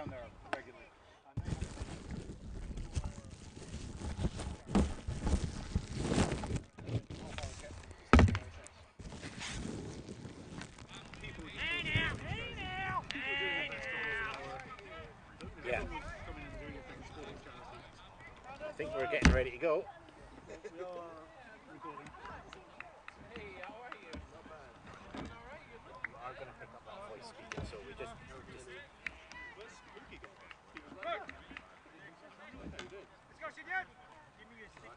down there regularly. Yeah. I think we're getting ready to go. We are recording. Hey, how are you? Not bad. All right, you look. We are going to pick up that voice speaker, so we just Where's Spooky gone? He was right there. Let's go, Sidian. Give me your stick.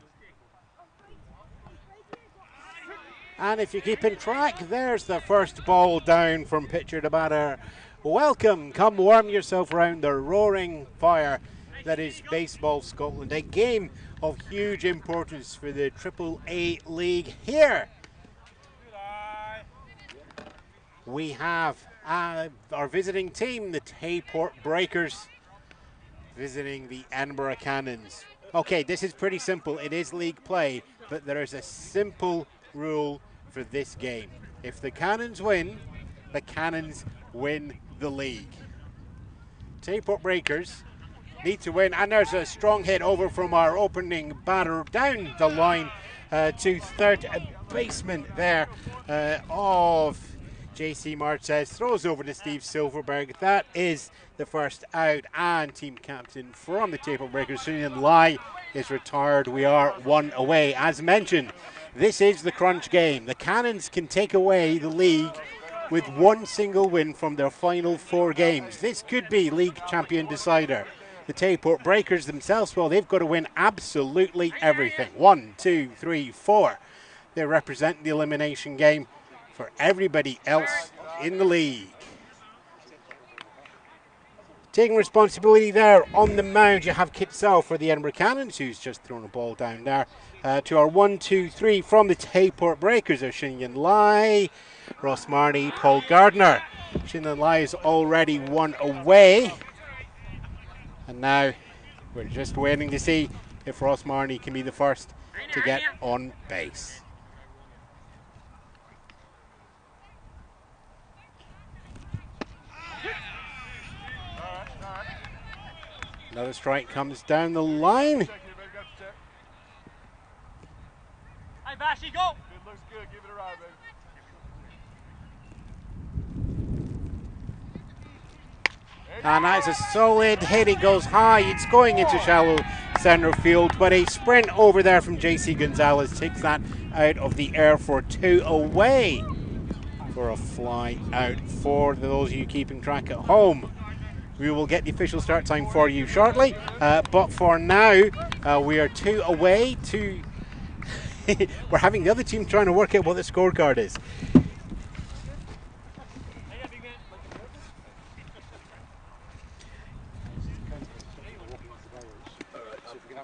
And if you're keeping track, there's the first ball down from pitcher to batter. Welcome, come warm yourself around the roaring fire that is Baseball Scotland, a game of huge importance for the AAA league. Here we have our visiting team, the Tayport Breakers, visiting the Edinburgh Cannons. Okay, this is pretty simple. It is league play, but there is a simple rule for this game. If the Canons win, the Cannons win the league. Tayport Breakers need to win, and there's a strong hit over from our opening batter down the line to third baseman there of JC Martez. Throws over to Steve Silverberg. That is the first out, and team captain from the Tayport Breakers, Sunyan Lai, is retired. We are one away. As mentioned, this is the crunch game. The Cannons can take away the league with one single win from their final 4 games. This could be league champion decider. The Tayport Breakers themselves, well, they've got to win absolutely everything. 1, 2, 3, 4. They represent the elimination game for everybody else in the league. Taking responsibility there on the mound, you have Kitsell for the Edinburgh Cannons, who's just thrown a ball down there. To our 1, 2, 3 from the Tayport Breakers are Sunyan Lai, Ross Marnie, Paul Gardner. Sunyan Lai is already one away. And now we're just waiting to see if Ross Marnie can be the first to get on base. Another strike comes down the line. Hey, Vashy, go! Good, looks good. Give it a ride, baby. And that's a solid hit. It goes high. It's going into shallow center field, but a sprint over there from JC Gonzalez takes that out of the air for 2 away for a fly out. For those of you keeping track at home, we will get the official start time for you shortly, but for now we are 2 away. We're having the other team trying to work out what the scorecard is.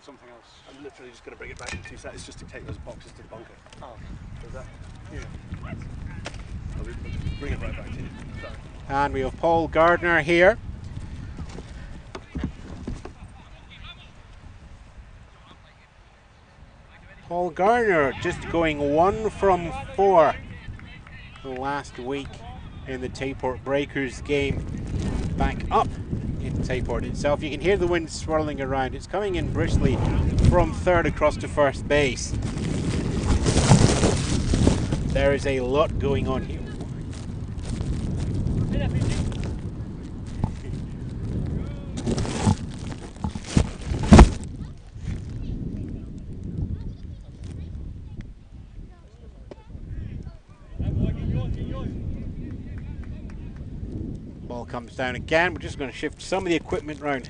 Something else. I'm literally just going to bring it back in 2 seconds just to take those boxes to the bunker. Oh, is that? Yeah. I'll bring it right back to you. Sorry. And we have Paul Gardner here. Paul Gardner just going 1 from 4 last week in the Tayport Breakers game. Back up in Tayport itself. You can hear the wind swirling around. It's coming in briskly from third across to first base. There is a lot going on here. Ball comes down again. We're just going to shift some of the equipment round.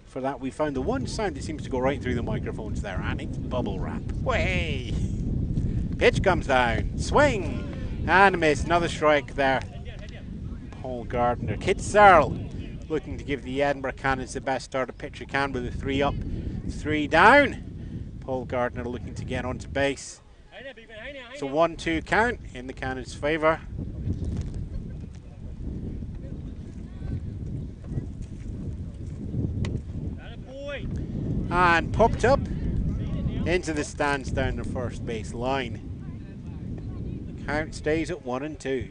For that, we found the one sound that seems to go right through the microphones there, and it's bubble wrap. Way! Pitch comes down. Swing! And a miss. Another strike there. Paul Gardner. Kit Searle looking to give the Edinburgh Cannons the best start a pitcher can with a 3 up, 3 down. Paul Gardner looking to get onto base. It's a 1-2 count in the Cannons' favour. And popped up into the stands down the first base line. Count stays at 1-2.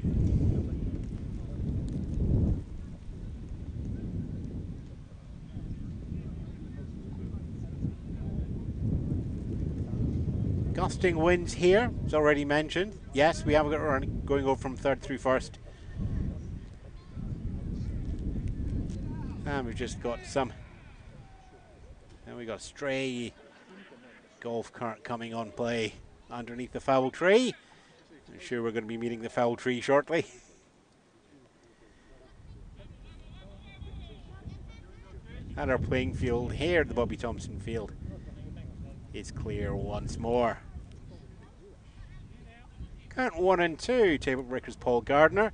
Gusting winds here, as already mentioned. Yes, we have got going over from third through first. And we've just got some. And we got a stray golf cart coming on play underneath the foul tree. I'm sure we're going to be meeting the foul tree shortly. And our playing field here at the Bobby Thompson Field is clear once more. Count 1 and 2, Tayport Breakers Paul Gardner.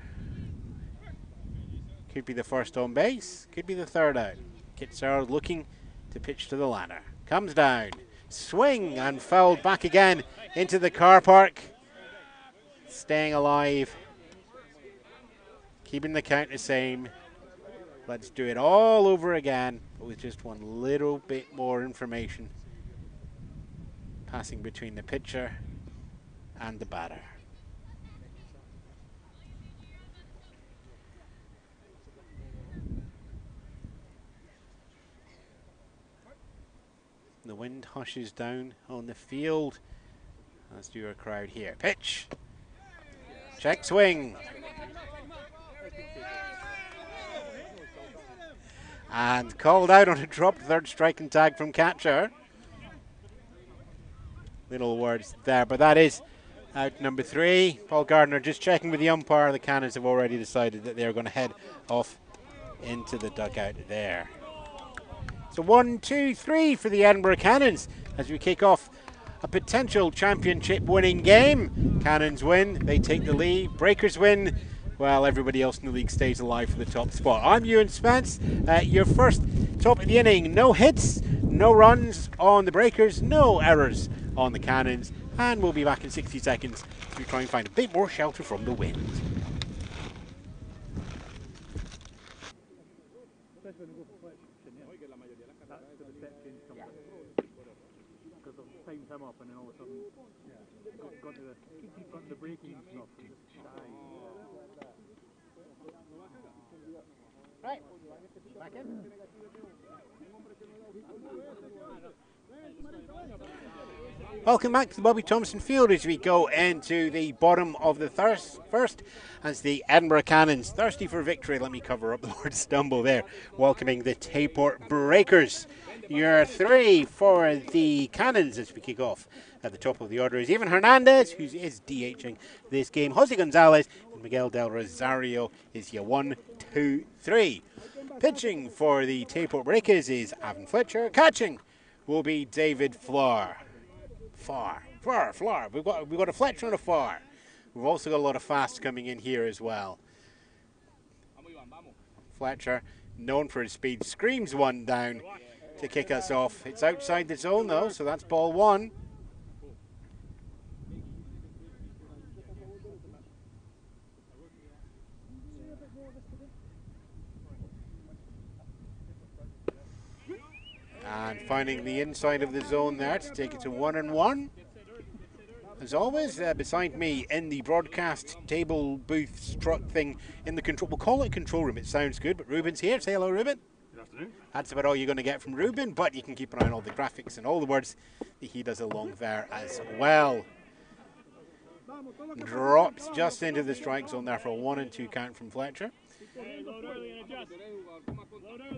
Could be the first on base, could be the third out. Kitsar looking to pitch to the ladder. Comes down, swing and fouled back again into the car park. Staying alive, keeping the count the same. Let's do it all over again, but with just one little bit more information passing between the pitcher and the batter. The wind hushes down on the field. Let's do our crowd here. Pitch. Check swing. And called out on a dropped third strike and tag from catcher. Little words there, but that is out number 3. Paul Gardner just checking with the umpire. The Cannons have already decided that they're going to head off into the dugout there. So 1, 2, 3 for the Edinburgh Cannons as we kick off a potential championship winning game. Cannons win, they take the lead. Breakers win, well, everybody else in the league stays alive for the top spot. I'm Ewan Spence, your first top of the inning. No hits, no runs on the Breakers, no errors on the Cannons, and we'll be back in 60 seconds to try and find a bit more shelter from the wind. Him up and then all of a sudden got to the breaking stuff. Right, back in. Welcome back to the Bobby Thompson Field as we go into the bottom of the first as the Edinburgh Cannons, thirsty for victory. Let me cover up the word stumble there. Welcoming the Tayport Breakers. Your 3 for the Cannons as we kick off. At the top of the order is Ivan Hernandez, who is DHing this game. Jose Gonzalez and Miguel Del Rosario is your 1, 2, 3. Pitching for the Tayport Breakers is Avon Fletcher. Catching will be David Floor. Floor. We've got a Fletcher and a Floor. We've also got a lot of fast coming in here as well. Fletcher, known for his speed, screams one down to kick us off. It's outside the zone though, so that's ball 1. And finding the inside of the zone there to take it to 1-1. As always, beside me in the broadcast table booth strut thing in the control, we'll call it control room, it sounds good, but Ruben's here. Say hello, Ruben. Good afternoon. That's about all you're going to get from Ruben, but you can keep an eye on all the graphics and all the words that he does along there as well. Drops just into the strike zone there for a 1-2 count from Fletcher.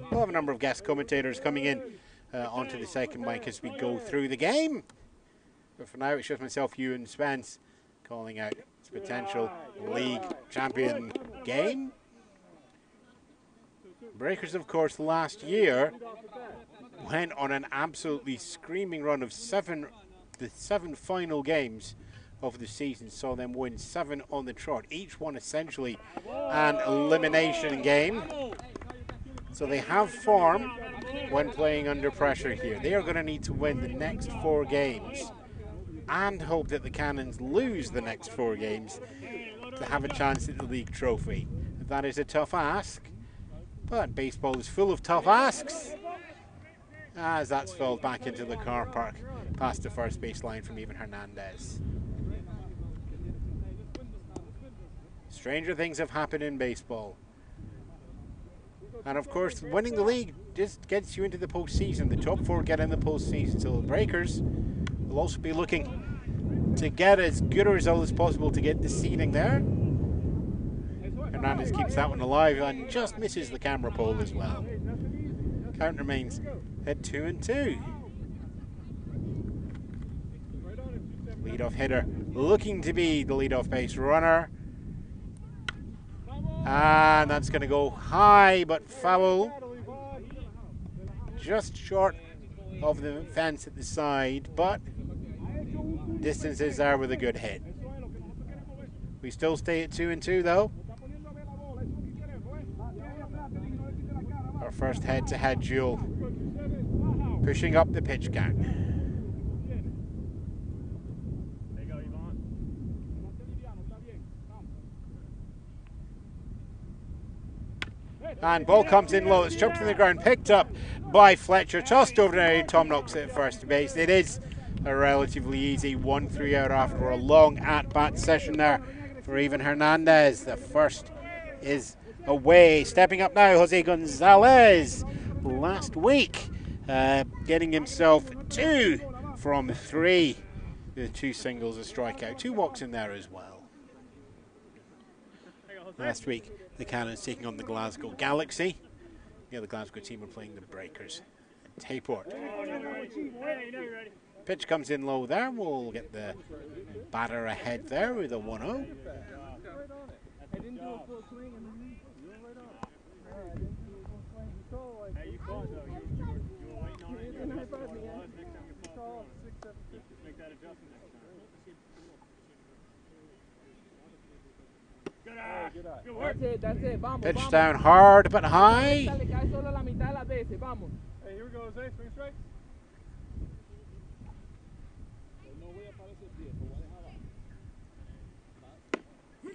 We'll have a number of guest commentators coming in onto the second mic as we go through the game. But for now, it's just myself, Ewan Spence, calling out its potential league champion game. Breakers, of course, last year went on an absolutely screaming run of the seven final games of the season, saw them win 7 on the trot, each one essentially an elimination game. So they have form when playing under pressure here. They are going to need to win the next 4 games and hope that the Cannons lose the next 4 games to have a chance at the league trophy. That is a tough ask, but baseball is full of tough asks as that's filled back into the car park past the first base line from Ivan Hernandez. Stranger things have happened in baseball. And of course, winning the league just gets you into the postseason. The top 4 get in the postseason. So the Breakers will also be looking to get as good a result as possible to get the seeding there. Hernandez keeps that one alive and just misses the camera pole as well. Count remains at 2-2. Lead-off hitter looking to be the lead-off pace runner. And that's going to go high, but foul. Just short of the fence at the side, but distance is there with a good hit. We still stay at 2-2 though. Our first head-to-head duel, pushing up the pitch count. And ball comes in low. It's chucked to the ground, picked up by Fletcher, tossed over to Tom Knox at first base. It is a relatively easy 1-3 out after a long at-bat session there for Ivan Hernandez. The first is away. Stepping up now, Jose Gonzalez. Last week, getting himself 2 from 3 with 2 singles, a strikeout, 2 walks in there as well. Last week, the Canons taking on the Glasgow Galaxy. The other Glasgow team are playing the Breakers at Tayport. Pitch comes in low there. We'll get the batter ahead there with a 1-0. Pitch down hard but high. Hey, here we go, Jose. Swing strike.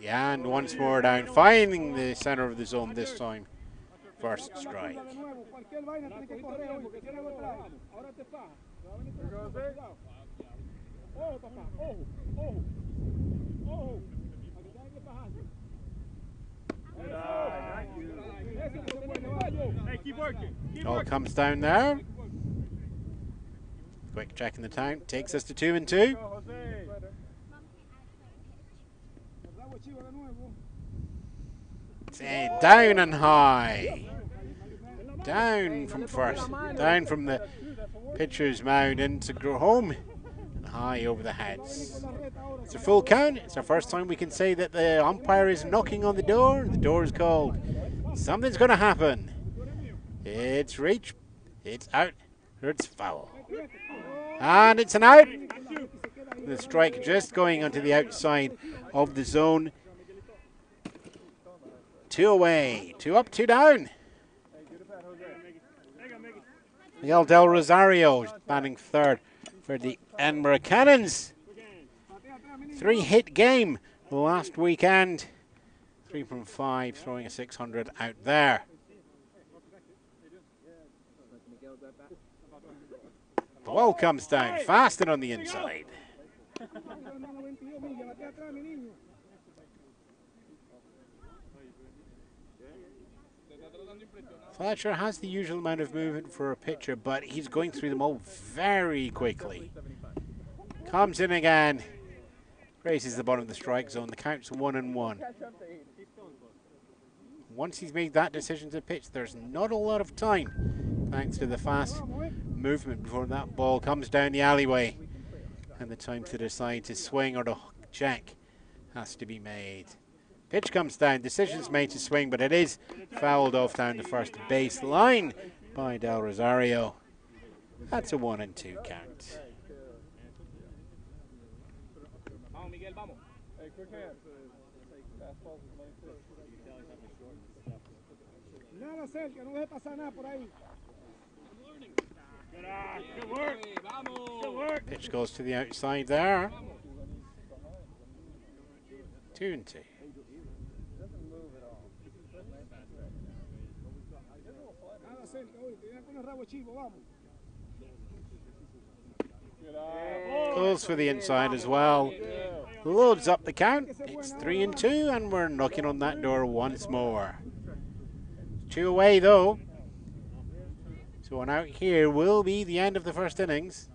Yeah, and once more down, finding the center of the zone this time. First strike. Here goes Jose. Oh, papá. Oh, oh. Oh. Hey, keep working. All comes down there. Quick check in the time. Takes us to 2-2. Down and high. Down from first. Down from the pitcher's mound into go home. And high over the heads. It's a full count. It's our first time we can say that the umpire is knocking on the door. The door is called. Something's going to happen. It's reach. It's out. Or it's foul. And it's an out. The strike just going onto the outside of the zone. 2 away. 2 up, 2 down. Miguel Del Rosario batting third for the Edinburgh Cannons. 3-hit game last weekend. 3 from 5, throwing a 600 out there. The ball comes down fast and on the inside. Fletcher has the usual amount of movement for a pitcher, but he's going through them all very quickly. Comes in again. Raises the bottom of the strike zone. The count's 1-1. Once he's made that decision to pitch, there's not a lot of time, thanks to the fast movement before that ball comes down the alleyway. And the time to decide to swing or to check has to be made. Pitch comes down, decision's made to swing, but it is fouled off down the first base line by Del Rosario. That's a 1-2 count. Pitch goes to the outside there. 2-2. Goes for the inside as well. Loads up the count. It's 3-2, and we're knocking on that door once more. 2 away though. So an out here will be the end of the first innings.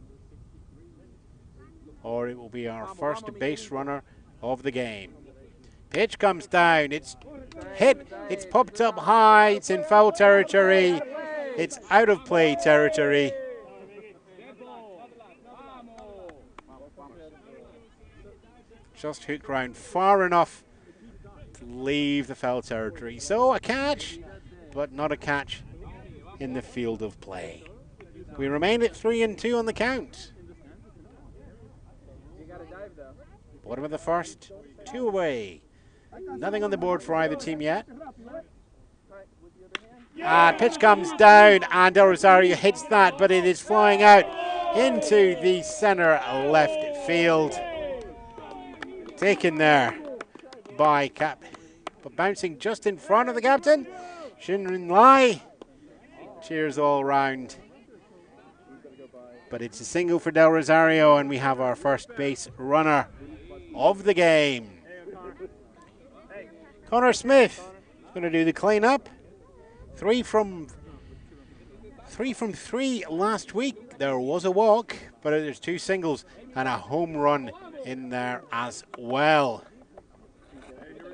or it will be our first base runner of the game. Pitch comes down, it's hit, it's popped up high, it's in foul territory, it's out of play territory. Just hooked round far enough to leave the foul territory. So a catch, but not a catch in the field of play. We remain at 3-2 on the count. Bottom of the first, 2 away. Nothing on the board for either team yet. And pitch comes down, and Del Rosario hits that, but it is flying out into the center left field. Taken there by Cap, but bouncing just in front of the captain, Shinrin Lai. Cheers all round. But it's a single for Del Rosario, and we have our first base runner of the game. Connor Smith is going to do the cleanup. 3 from 3 last week. There was a walk, but there's 2 singles and a home run in there as well.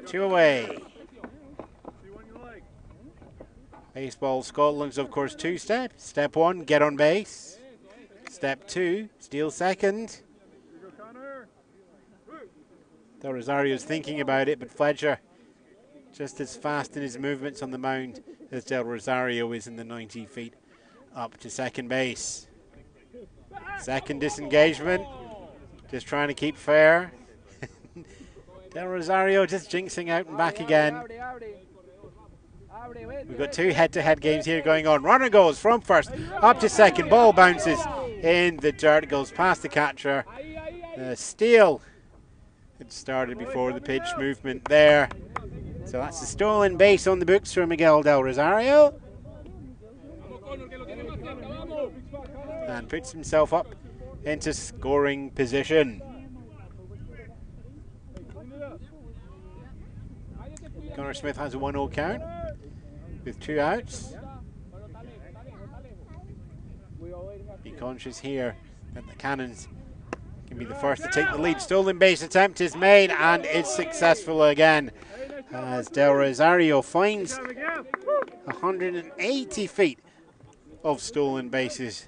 2 away. Baseball Scotland's, of course, 2 steps. Step 1, get on base. Step 2, steal second. Del Rosario's thinking about it, but Fletcher just as fast in his movements on the mound as Del Rosario is in the 90 feet up to second base. Second disengagement, just trying to keep fair. Del Rosario just jinxing out and back again. We've got 2 head-to-head games here going on. Runner goes from first up to second. Ball bounces in the dirt, goes past the catcher. Steal. It started before the pitch movement there. So that's a stolen base on the books for Miguel Del Rosario. And puts himself up into scoring position. Connor Smith has a 1-0 count with 2 outs. Be conscious here that the Cannons can be the first to take the lead. Stolen base attempt is made, and it's successful again as Del Rosario finds 180 feet of stolen bases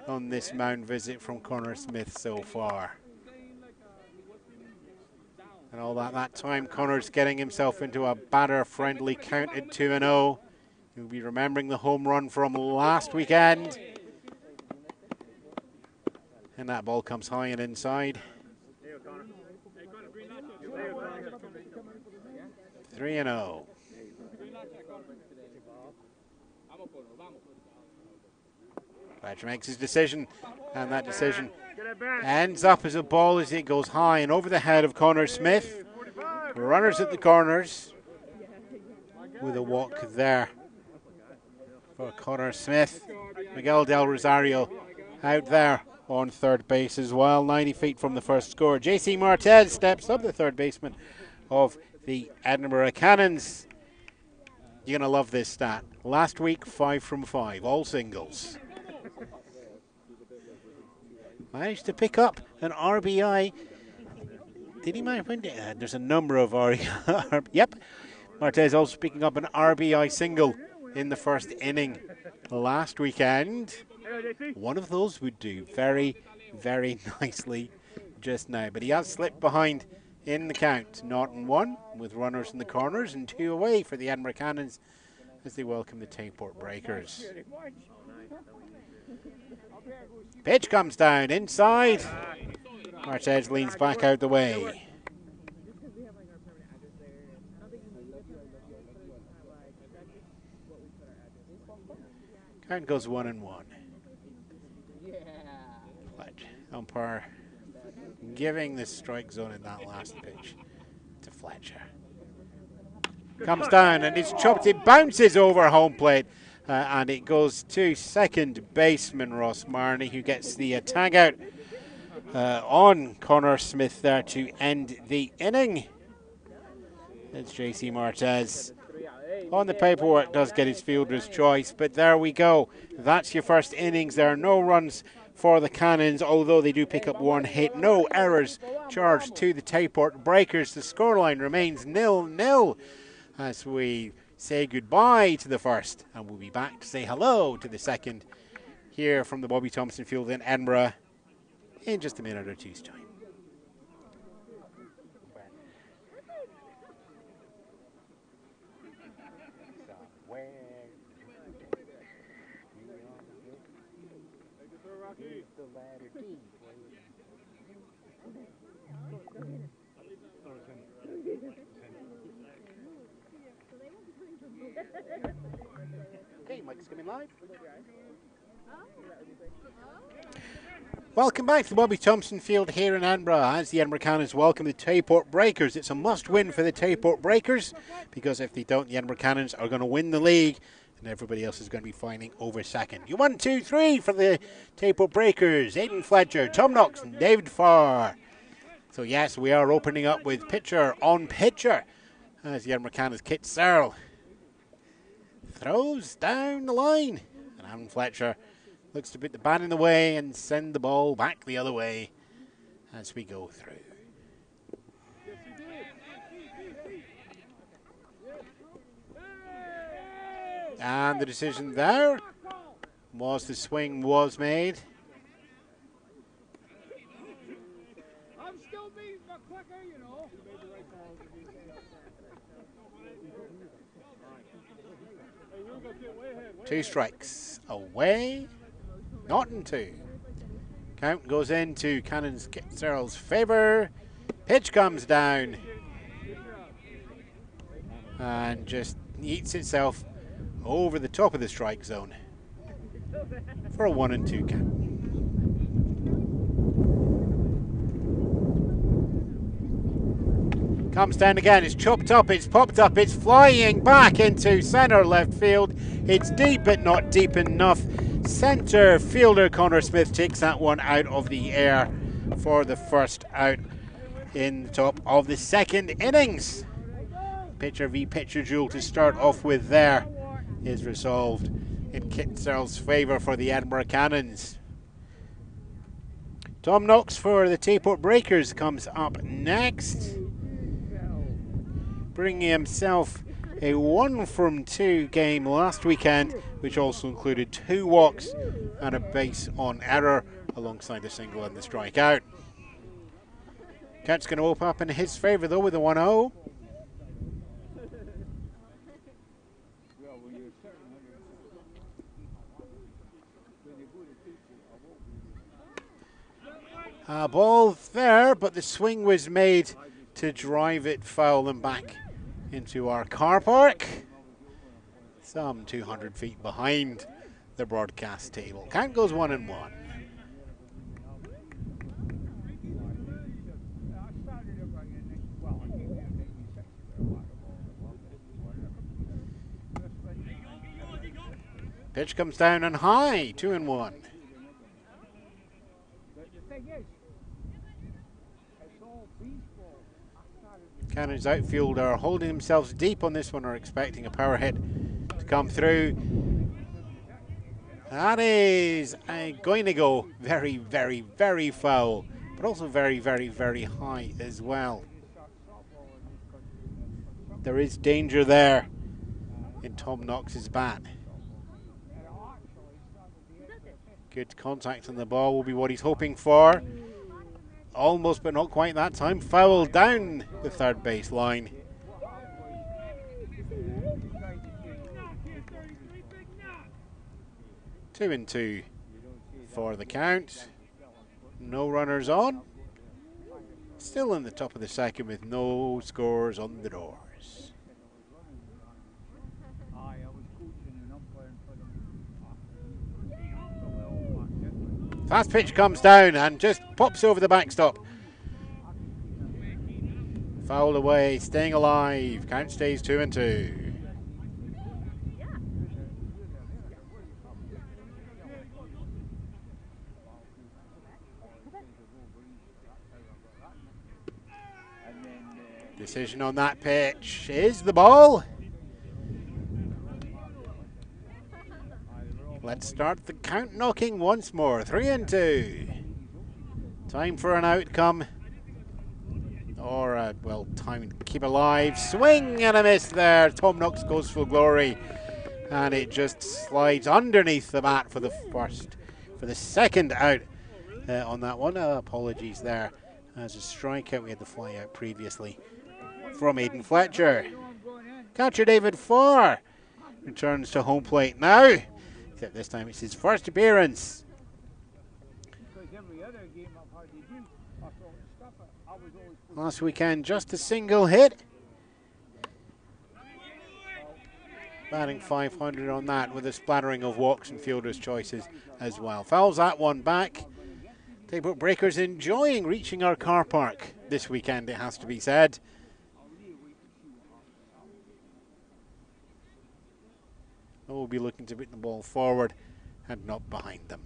on this mound visit from Connor Smith so far. And all that time, Connor's getting himself into a batter-friendly count at 2-0. You'll be remembering the home run from last weekend. And that ball comes high and inside. 3-0. Fletcher makes his decision, and that decision ends up as a ball as it goes high and over the head of Connor Smith. Runners at the corners with a walk there for Connor Smith. Miguel Del Rosario out there on third base as well, 90 feet from the first score. JC Martez steps up, the third baseman of the Edinburgh Cannons. You're going to love this stat. Last week, 5 from 5, all singles. Managed to pick up an RBI. Did he manage? There's a number of RBI. Yep. Martez also picking up an RBI single in the first inning last weekend. One of those would do very, very nicely just now. But he has slipped behind in the count. 0-1 with runners in the corners and 2 away for the Edinburgh Cannons as they welcome the Tayport Breakers. Pitch comes down inside. Martez leans back out the way. Count goes 1-1. Umpire giving the strike zone in that last pitch to Fletcher. Comes down and it's chopped. It bounces over home plate. And it goes to second baseman Ross Marnie, who gets the tag out on Connor Smith there to end the inning. It's JC Martez. On the paperwork does get his fielder's choice, but there we go. That's your first innings. There are no runs for the Cannons, although they do pick up one hit. No errors charged to the Tayport Breakers. The scoreline remains 0-0 as we say goodbye to the first, and we'll be back to say hello to the second here from the Bobby Thompson Field in Edinburgh in just a minute or two's time. Okay, Mike's coming live. Welcome back to the Bobby Thompson Field here in Edinburgh as the Edinburgh Cannons welcome the Tayport Breakers. It's a must-win for the Tayport Breakers because if they don't, the Edinburgh Cannons are going to win the league and everybody else is going to be fighting over second. You 1, 2, 3 for the Tayport Breakers. Aidan Fletcher, Tom Knox and David Farr. So yes, we are opening up with pitcher on pitcher as the Edinburgh Cannons Kit Searle throws down the line. And Aidan Fletcher looks to put the bat in the way and send the ball back the other way as we go through. And the decision there was the swing was made. I'm still beating the quicker, you know. 2 strikes away, not in 2. Count goes into Cannons Kit Searle's favour. Pitch comes down and just eats itself over the top of the strike zone for a 1 and 2 count. Comes down again, it's chopped up, it's popped up, it's flying back into centre left field. It's deep but not deep enough. Centre fielder Connor Smith takes that one out of the air for the first out in the top of the second innings. Pitcher v pitcher duel to start off with there is resolved in Kit Searle's favour for the Edinburgh Cannons. Tom Knox for the Tayport Breakers comes up next, bringing himself a 1 from 2 game last weekend, which also included 2 walks and a base on error alongside the single and the strikeout. Count's going to open up in his favour though with a 1-0. Ball there, but the swing was made to drive it foul and back into our car park, some 200 feet behind the broadcast table. Count goes 1-1. Pitch comes down and high, 2-1. Cannons outfield are holding themselves deep on this one, are expecting a power hit to come through. That is going to go very, very, very foul, but also very, very, very high as well. There is danger there in Tom Knox's bat. Good contact on the ball will be what he's hoping for. Almost, but not quite that time. Foul down the third base line. Two and 2 for the count. No runners on. Still in the top of the second with no scores on the doors. Fast pitch comes down and just pops over the backstop. Fouled away, staying alive. Count stays 2 and 2. Decision on that pitch is the ball. Let's start the count knocking once more. 3 and 2. Time for an outcome. Or, well, time to keep alive. Swing and a miss there. Tom Knox goes for glory. And it just slides underneath the mat for the second out on that one. Apologies there. As a strikeout, we had the fly out previously from Aidan Fletcher. Catcher David Farr returns to home plate now. Except this time it's his first appearance. Last weekend, just a single hit. Batting 500 on that with a splattering of walks and fielder's choices as well. Fouls that one back. Tayport Breakers enjoying reaching our car park this weekend, it has to be said. We'll be looking to put the ball forward and not behind them.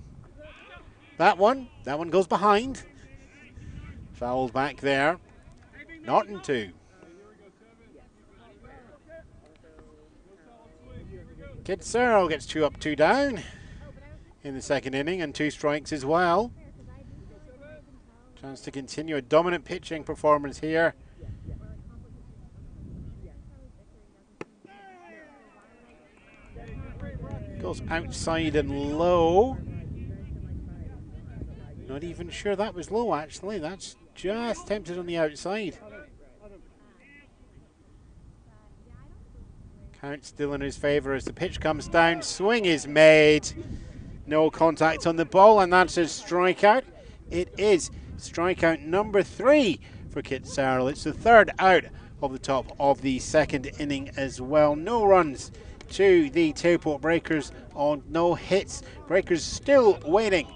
That one goes behind. Fouled back there. Not in 2. Kid Searle gets 2 up, 2 down in the second inning and 2 strikes as well. Chance to continue a dominant pitching performance here. Goes outside and low. Not even sure that was low, actually. That's just tempted on the outside. Count still in his favour as the pitch comes down. Swing is made. No contact on the ball, and that's a strikeout. It is strikeout number 3 for Kit Searle. It's the 3rd out of the top of the second inning as well. No runs to the Tayport Breakers on no hits. Breakers still waiting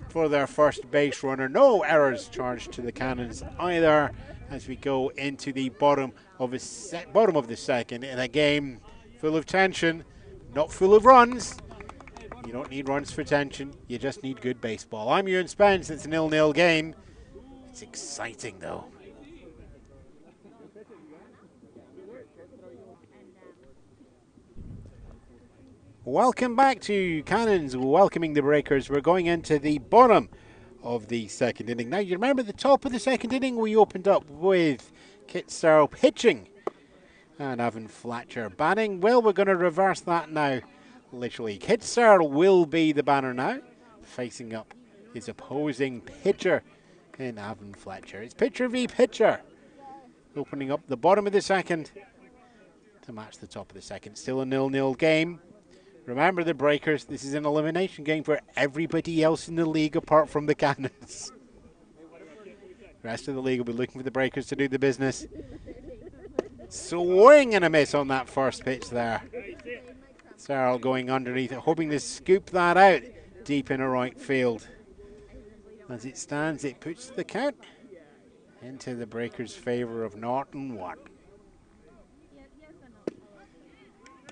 for their first base runner. No errors charged to the Canons either as we go into the bottom of the second in a game full of tension, not full of runs. You don't need runs for tension, you just need good baseball. I'm Ewan Spence. It's a 0-0 game. It's exciting though. Welcome back to Cannons, welcoming the Breakers. We're going into the bottom of the second inning. Now, you remember the top of the second inning, we opened up with Kit Searle pitching and Evan Fletcher batting. Well, we're going to reverse that now, literally. Kit Searle will be the banner now, facing up his opposing pitcher in Evan Fletcher. It's pitcher v pitcher, opening up the bottom of the second to match the top of the second. Still a 0-0 game. Remember the Breakers, this is an elimination game for everybody else in the league apart from the Cannons. The rest of the league will be looking for the Breakers to do the business. Swing and a miss on that first pitch there. Searle going underneath it, hoping to scoop that out deep in a right field. As it stands, it puts the count into the Breakers' favour of 0-1.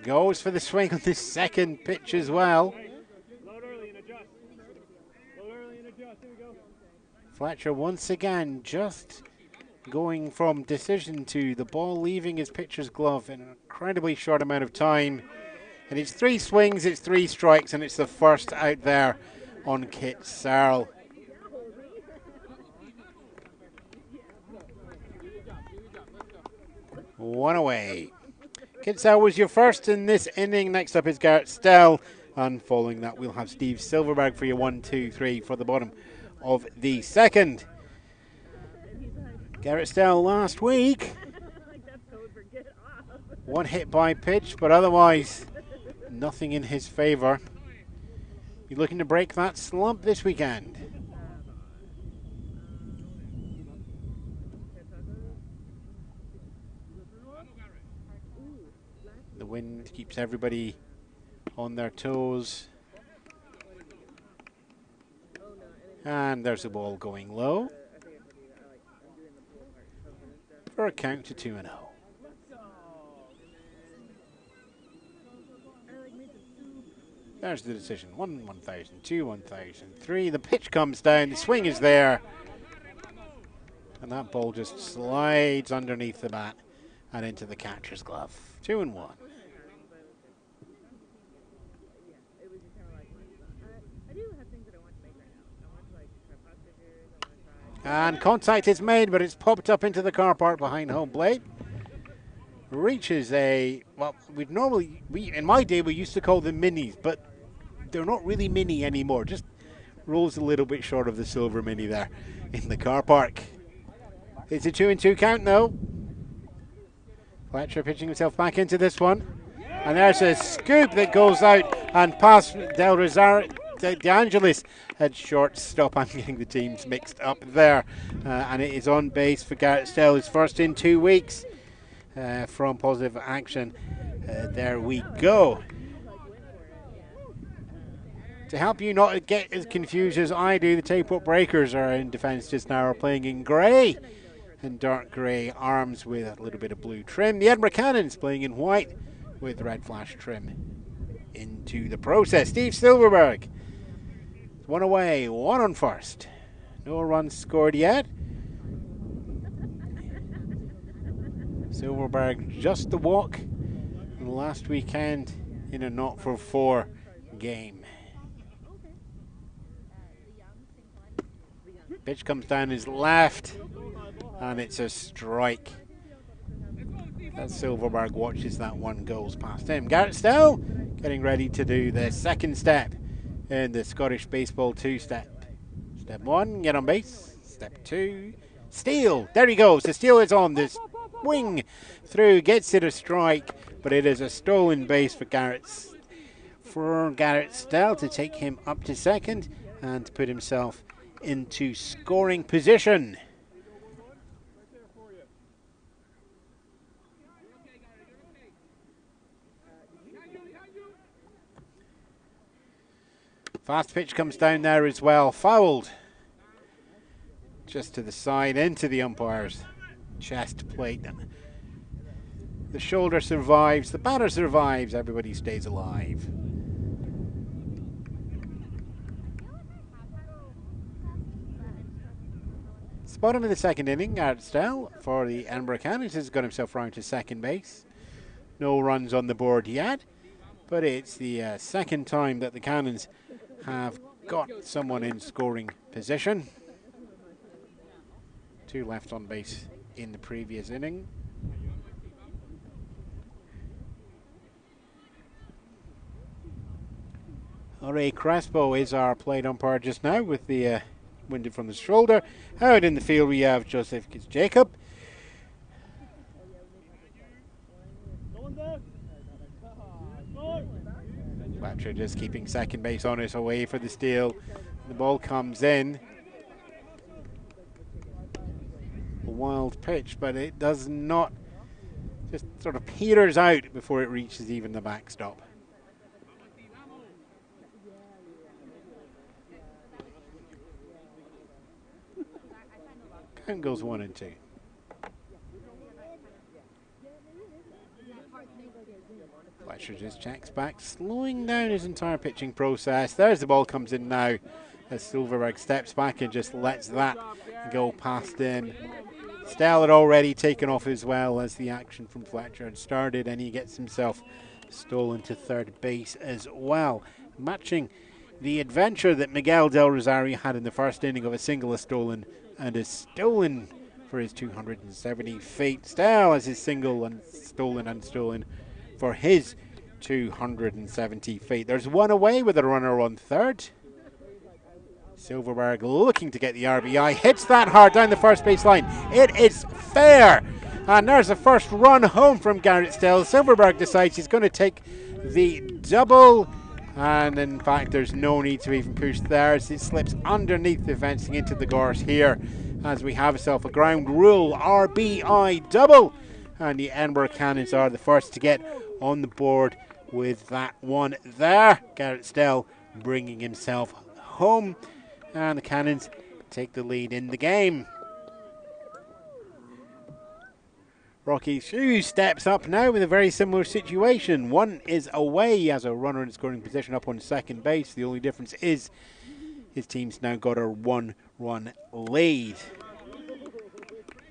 Goes for the swing on this second pitch as well. Fletcher once again just going from decision to the ball leaving his pitcher's glove in an incredibly short amount of time. And it's 3 swings, it's 3 strikes, and it's the first out there on Kit Searle. One away. Kit Searle was your first in this inning. Next up is Garrett Stell. And following that, we'll have Steve Silverberg for your 1, 2, 3 for the bottom of the second. Garrett Stell last week. 1 hit by pitch, but otherwise nothing in his favour. You're looking to break that slump this weekend. The wind keeps everybody on their toes. And there's the ball going low for a count to 2-0. There's the decision. 1,000, 2, 1,000, 3. The pitch comes down. The swing is there. And that ball just slides underneath the bat and into the catcher's glove. 2-1. And contact is made, but it's popped up into the car park behind home plate. Reaches a, well, in my day we used to call them minis, but they're not really mini anymore. Just rolls a little bit short of the silver mini there in the car park. It's a 2-2 count though. Fletcher pitching himself back into this one. And there's a scoop that goes out and past Del Rosario. De Angelis at shortstop. I'm getting the teams mixed up there. And it is on base for Garrett Stell, his first in 2 weeks from positive action. There we go. To help you not get as confused as I do, the Tayport Breakers are in defence just now, are playing in grey and dark grey arms with a little bit of blue trim. The Edinburgh Cannons playing in white with red flash trim into the process. Steve Silverberg, one away, one on first. No runs scored yet. Silverberg just the walk last weekend in a 0-for-4 game. Pitch comes down his left, and it's a strike. As Silverberg watches that one goes past him. Garrett Stell getting ready to do the second step in the Scottish Baseball 2-step. Step 1, get on base. Step 2, steal. There he goes. The steal is on this wing through, gets it a strike, but it is a stolen base for Garrett Stell to take him up to second and to put himself into scoring position. Fast pitch comes down there as well, fouled just to the side into the umpire's chest plate. The shoulder survives, the batter survives, everybody stays alive. Bottom of the second inning, Garrett Stell for the Edinburgh Cannons has got himself round to second base. No runs on the board yet, but it's the second time that the Cannons have got someone in scoring position. 2 left on base in the previous inning. Ray Crespo is our plate umpire just now with the winded from the shoulder. Out in the field we have Joseph Jacob. Fletcher just keeping second base on it, away for the steal. The ball comes in. A wild pitch, but it does not, just sort of peters out before it reaches even the backstop. Count goes 1-2. Fletcher just checks back, slowing down his entire pitching process. There's the ball, comes in now as Silverberg steps back and just lets that go past him. Stell had already taken off as well as the action from Fletcher had started, and he gets himself stolen to third base as well, matching the adventure that Miguel Del Rosario had in the first inning of a single stolen and is stolen for his 270 feet. Stell has his single and stolen for his 270 feet. There's one away with a runner on third. Silverberg looking to get the RBI, hits that hard down the first base line. It is fair, and there's the first run home from Garrett Stell. Silverberg decides he's going to take the double, and in fact there's no need to even push there as it slips underneath the fencing into the gorse here as we have ourselves a ground rule RBI double, and the Edinburgh Cannons are the first to get on the board with that one there. Garrett Stell bringing himself home, and the Cannons take the lead in the game. Rocky Hughes steps up now with a very similar situation. One is away, he has a runner in scoring position up on second base. The only difference is his team's now got a 1-run lead.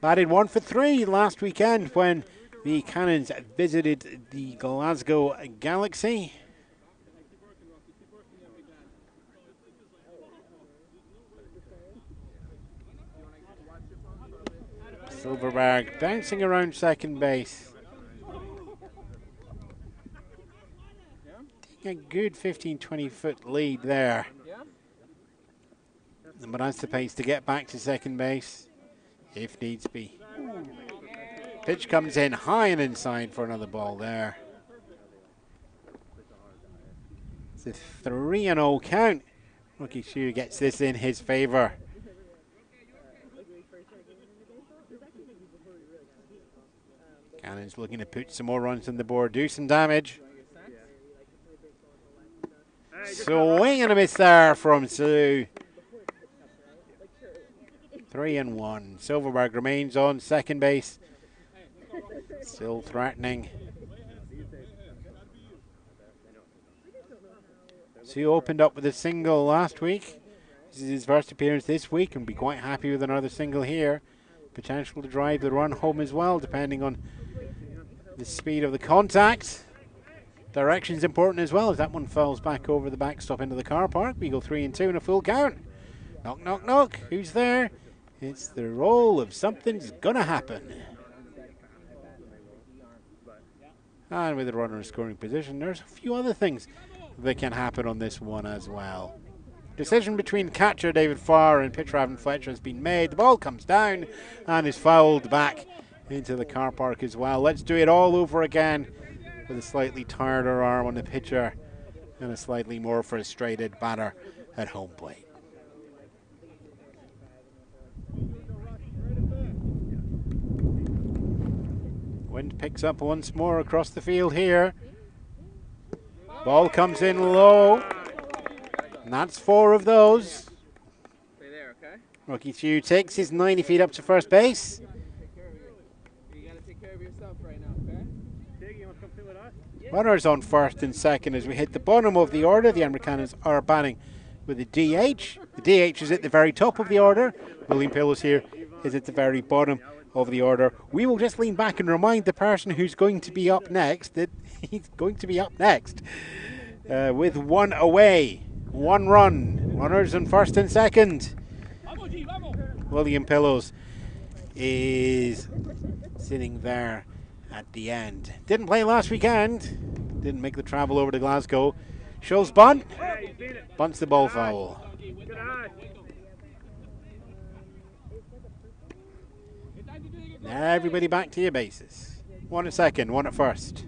Batted 1 for 3 last weekend when the Cannons visited the Glasgow Galaxy. Silverberg bouncing around second base. Taking a good 15-20 foot lead there. But has the pace to get back to second base if needs be. Pitch comes in high and inside for another ball there. It's a 3-0 count. Rookie Shu gets this in his favor. Cannons looking to put some more runs on the board, do some damage. Swing and a miss there from Sue. 3-1. Silverberg remains on second base. Still threatening. Sue opened up with a single last week. This is his first appearance this week and be quite happy with another single here. Potential to drive the run home as well, depending on the speed of the contact. Direction's important as well, as that one falls back over the backstop into the car park. We go 3-2 and a full count. Knock, knock, knock. Who's there? It's the roll of something's gonna happen. And with the runner in scoring position, there's a few other things that can happen on this one as well. Decision between catcher David Farr and pitcher Evan Fletcher has been made. The ball comes down and is fouled back into the car park as well. Let's do it all over again with a slightly tireder arm on the pitcher and a slightly more frustrated batter at home plate. Wind picks up once more across the field here. Ball comes in low. And that's 4 of those. Stay there, okay? Rookie Hugh takes his 90 feet up to first base. You gotta take care of yourself right now, okay? Runners on first and second as we hit the bottom of the order. The Edinburgh Cannons are batting with the DH. The DH is at the very top of the order. William Pillows here is at the very bottom of the order. We will just lean back and remind the person who's going to be up next that he's going to be up next with 1 away. 1 run. Runners on first and second. William Pillows is sitting there at the end. Didn't play last weekend. Didn't make the travel over to Glasgow. Shows bunt. Bunts the ball foul. Everybody back to your bases. 1 at second, 1 at first.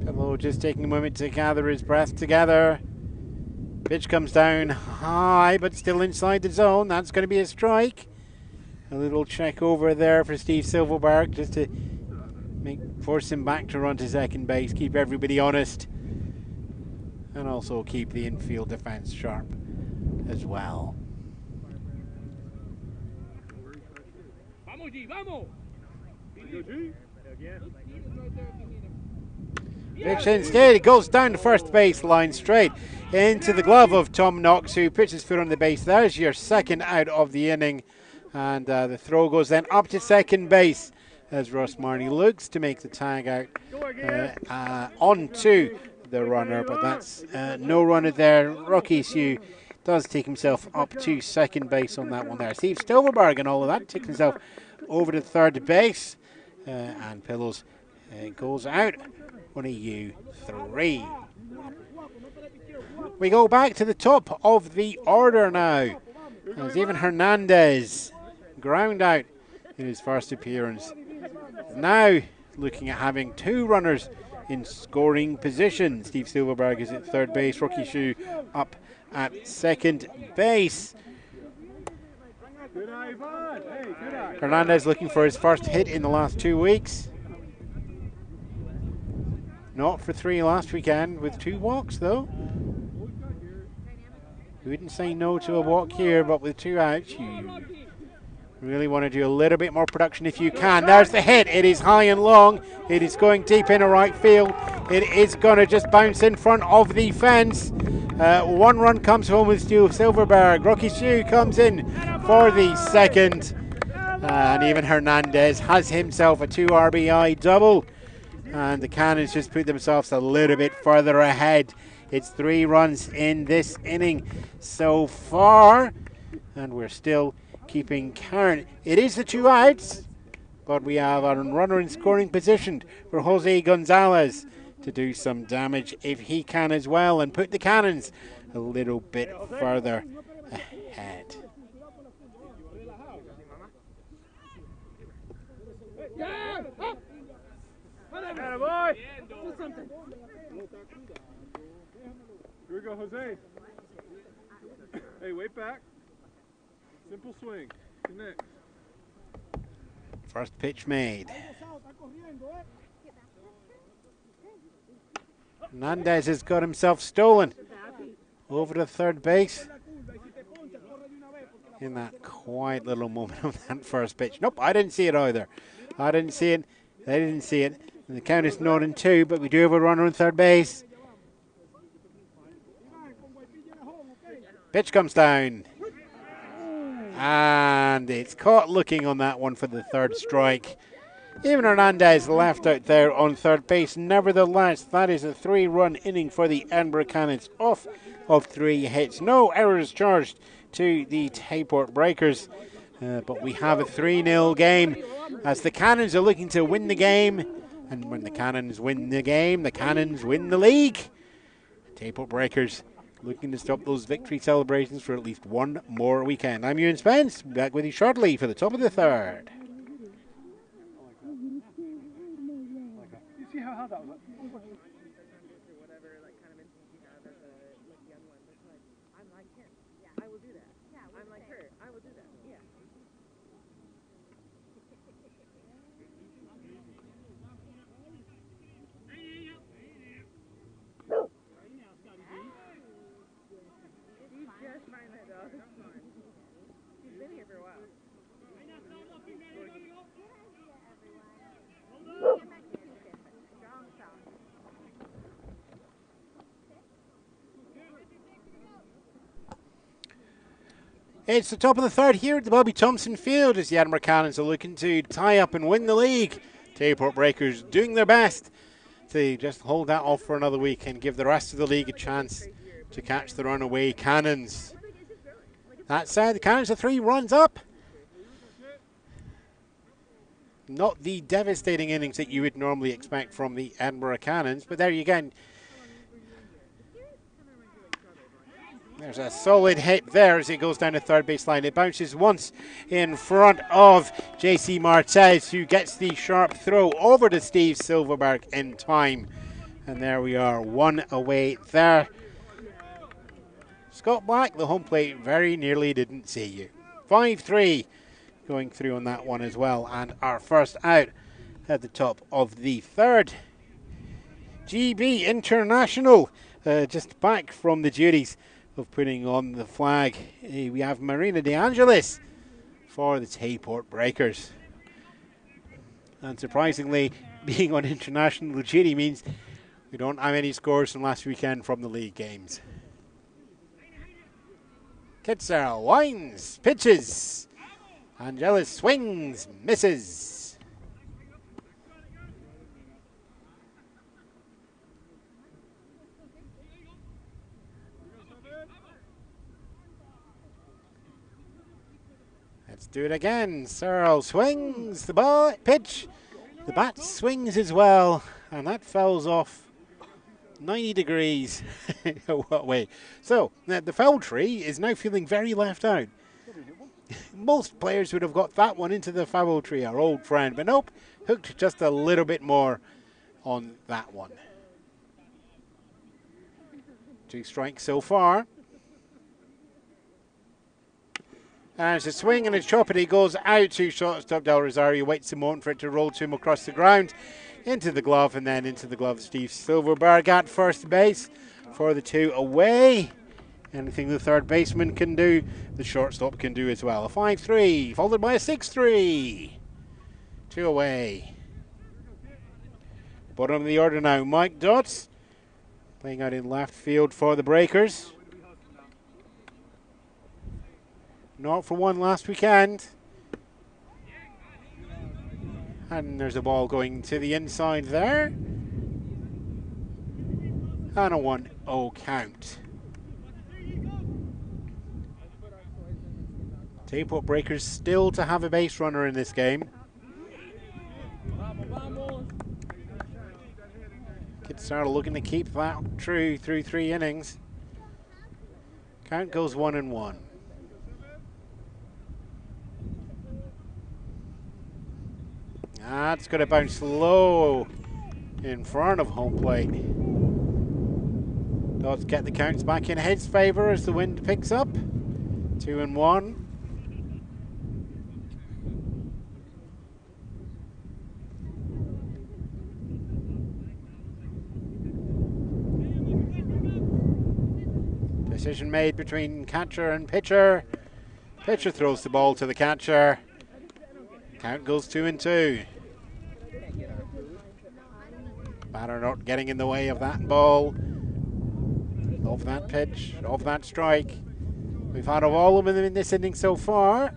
Pillow just taking a moment to gather his breath together. Pitch comes down high, but still inside the zone. That's going to be a strike. A little check over there for Steve Silverberg just to force him back to run to second base, keep everybody honest, and also keep the infield defense sharp as well. Pitch instead, it goes down the first base line straight into the glove of Tom Knox, who puts his foot on the base. There's your second out of the inning, and the throw goes then up to second base as Ross Marnie looks to make the tag out onto the runner, but that's no runner there. Rocky Hugh does take himself up to second base on that one there. Steve Silverberg and all of that takes himself over to third base, and Pillows goes out on a U3. We go back to the top of the order now, as even Hernandez ground out in his first appearance. Now looking at having 2 runners in scoring position. Steve Silverberg is at third base, Rocky Hugh up at second base. Hernandez looking for his first hit in the last 2 weeks. Not for 3 last weekend, with 2 walks though. We wouldn't say no to a walk here, but with 2 outs, you really want to do a little bit more production if you can. There's the hit. It is high and long. It is going deep into right field. It is going to just bounce in front of the fence. 1 run comes home with Steve Silverberg. Rocky Hugh comes in for the second. And even Hernandez has himself a 2 RBI double. And the Cannons just put themselves a little bit further ahead. It's 3 runs in this inning so far. And we're still keeping count. It is the 2 outs, but we have a runner in scoring position for Jose Gonzalez to do some damage if he can as well and put the Cannons a little bit further ahead. Here we go, Jose. Hey, wait back. Simple swing. Connect. First pitch made. Hernandez has got himself stolen over to third base in that quiet little moment of that first pitch. Nope, I didn't see it either. I didn't see it. They didn't see it. And the count is 0-2, but we do have a runner on third base. Pitch comes down. And it's caught looking on that one for the third strike. Even Hernandez left out there on third base. Nevertheless, that is a 3-run inning for the Edinburgh Cannons off of 3 hits. No errors charged to the Tayport Breakers. But we have a 3-0 game as the Cannons are looking to win the game. And when the Cannons win the game, the Cannons win the league. Tayport Breakers looking to stop those victory celebrations for at least one more weekend. I'm Ewan Spence, back with you shortly for the top of the third. You see how hard that was? It's the top of the third here at the Bobby Thompson Field as the Edinburgh Cannons are looking to tie up and win the league. Tayport Breakers doing their best to just hold that off for another week and give the rest of the league a chance to catch the runaway Cannons. That said, the Cannons are 3 runs up. Not the devastating innings that you would normally expect from the Edinburgh Cannons, but there you go. There's a solid hit there as it goes down the third baseline. It bounces once in front of JC Martez, who gets the sharp throw over to Steve Silverberg in time. And there we are, 1 away there. Scott Black, the home plate, very nearly didn't see you. 5-3 going through on that one as well. And our first out at the top of the third. GB International just back from the duties of putting on the flag. We have Marina De Angelis for the Tayport Breakers. And surprisingly, being on international duty means we don't have any scores from last weekend from the league games. Kitzer winds, pitches. Angelis swings, misses. Let's do it again. Searle swings the ball, pitch. The bat swings as well, and that fouls off 90 degrees. What way? So, the foul tree is now feeling very left out. Most players would have got that one into the foul tree, our old friend, but nope, hooked just a little bit more on that one. 2 strikes so far. And it's a swing and a chop, and he goes out to shortstop Del Rosario. Waits a moment for it to roll to him across the ground. Into the glove, and then into the glove. Steve Silverberg at first base for the 2 away. Anything the third baseman can do, the shortstop can do as well. A 5-3, followed by a 6-3. 2 away. Bottom of the order now, Mike Dotz playing out in left field for the Breakers. Not for one last weekend. And there's a ball going to the inside there. And a 1-0 count. Tayport Breakers still to have a base runner in this game. Kids start looking to keep that true through 3 innings. Count goes 1-1. That's going to bounce low in front of home plate. Does get the counts back in his favour as the wind picks up. 2-1. Decision made between catcher and pitcher. Pitcher throws the ball to the catcher. Count goes 2-2. Batter not getting in the way of that ball, of that pitch, of that strike. We've had of all of them in this inning so far.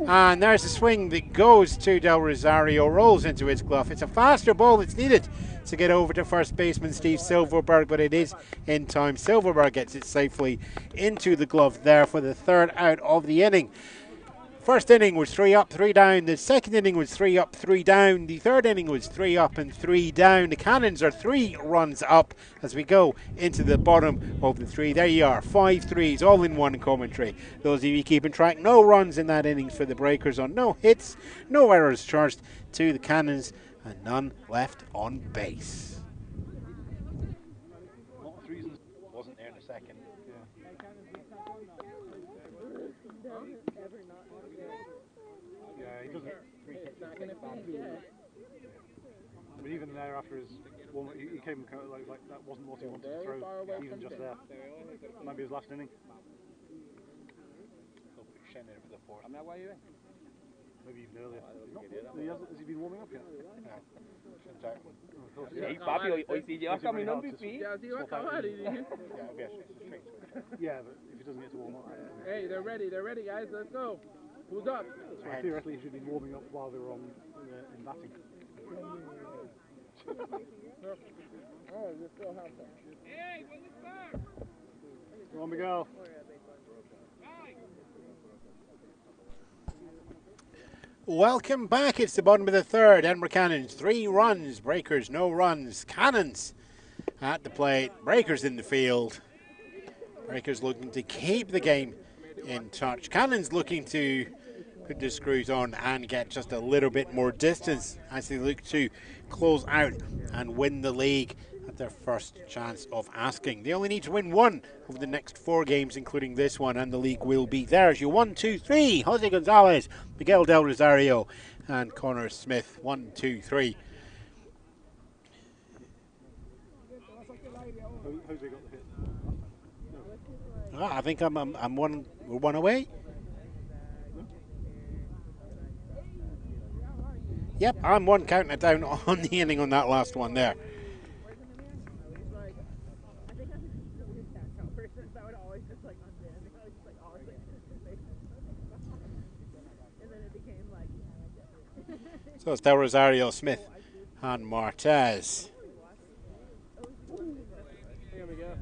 And there's a swing that goes to Del Rosario, rolls into his glove. It's a faster ball that's needed to get over to first baseman Steve Silverberg, but it is in time. Silverberg gets it safely into the glove there for the 3rd out of the inning. First inning was 3 up, 3 down. The second inning was 3 up, 3 down. The third inning was 3 up and 3 down. The Cannons are 3 runs up as we go into the bottom of the 3. There you are, 5 threes, all in one commentary. Those of you keeping track, no runs in that innings for the Breakers on no hits, no errors charged to the Cannons, and none left on base. Wasn't there in a second. Yeah, he doesn't. But even there, after his one, he came like that wasn't what he wanted to throw. Even just there, might be his last inning. Maybe even earlier. Has he been warming up yet? Sí, papi, hoy sí llevas caminando y sí. Ya, sí va a acabar. Yeah, but if he doesn't get to warm up. Hey, they're ready, guys. Let's go. Who's up? So theoretically, he should have been warming up while they were on in batting. Oh, you still have that. Hey, what's the start? Come on, Miguel. Welcome back. It's the bottom of the 3rd. Edinburgh Cannons, 3 runs. Breakers, no runs. Cannons at the plate. Breakers in the field. Breakers looking to keep the game in touch. Cannons looking to put the screws on and get just a little bit more distance as they look to close out and win the league at their first chance of asking. They only need to win 1 of the next 4 games, including this one, and the league will be theirs. You 1, 2, 3. Jose Gonzalez, Miguel Del Rosario, and Connor Smith. 1, 2, 3. Jose got the hit. I think we're 1 away. Yep, I'm 1 counting it down on the inning on that last one there. So it's Del Rosario, Smith, and Martez. Here we go.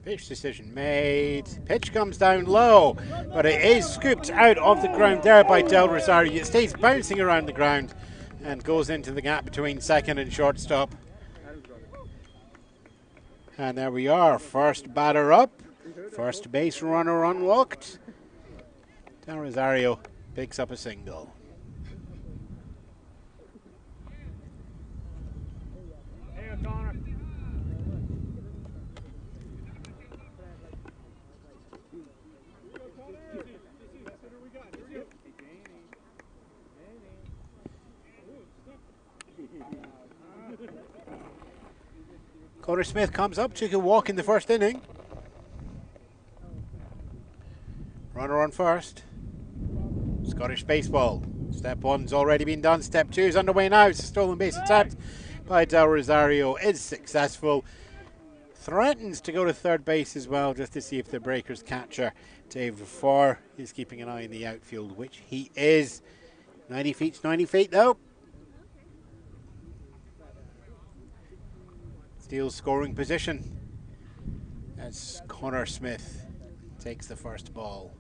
Pitch decision made. Pitch comes down low, but it is scooped out of the ground there by Del Rosario. It stays bouncing around the ground and goes into the gap between second and shortstop. And there we are, first batter up, first base runner unlocked. Del Rosario picks up a single. Connor Smith comes up, took a walk in the first inning. Runner on first. Scottish baseball. Step 1's already been done. Step 2 is underway now. It's a stolen base attempt by Del Rosario. Is successful. Threatens to go to third base as well, just to see if the Breakers catcher, Dave Farr, is keeping an eye in the outfield, which he is. 90 feet's 90 feet though. Steele's scoring position as Connor Smith takes the first ball.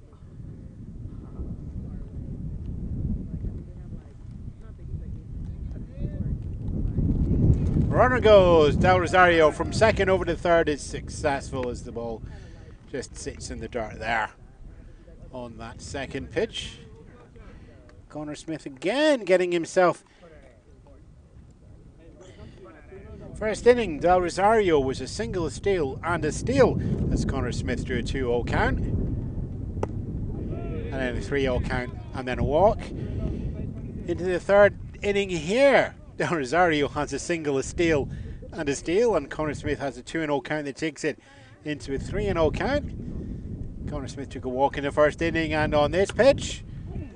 Runner goes. Del Rosario from second over to third is successful as the ball just sits in the dirt there on that second pitch. Connor Smith again getting himself. First inning, Del Rosario was a single, a steal, and a steal as Connor Smith drew a 2-0 count. And then a 3-0 count, and then a walk. Into the third inning here. Del Rosario has a single, a steal, and Connor Smith has a 2-0 count that takes it into a 3-0 count. Connor Smith took a walk in the first inning, and on this pitch,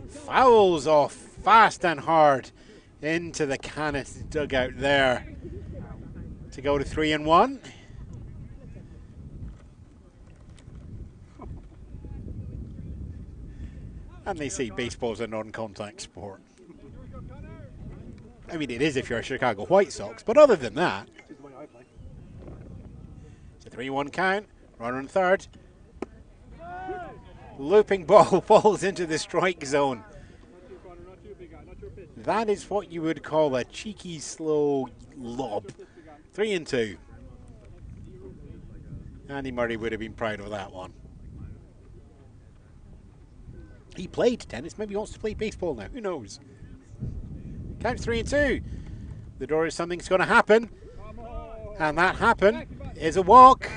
fouls off fast and hard into the Canons dugout there to go to 3-1. And they say baseball's a non-contact sport. I mean, it is if you're a Chicago White Sox, but other than that, it's a 3-1 count. Runner on third. Looping ball falls into the strike zone. That is what you would call a cheeky, slow lob. 3-2. Andy Murray would have been proud of that one. He played tennis. Maybe he wants to play baseball now. Who knows? Count 3-2. The door is something's going to happen. And that happen is a walk.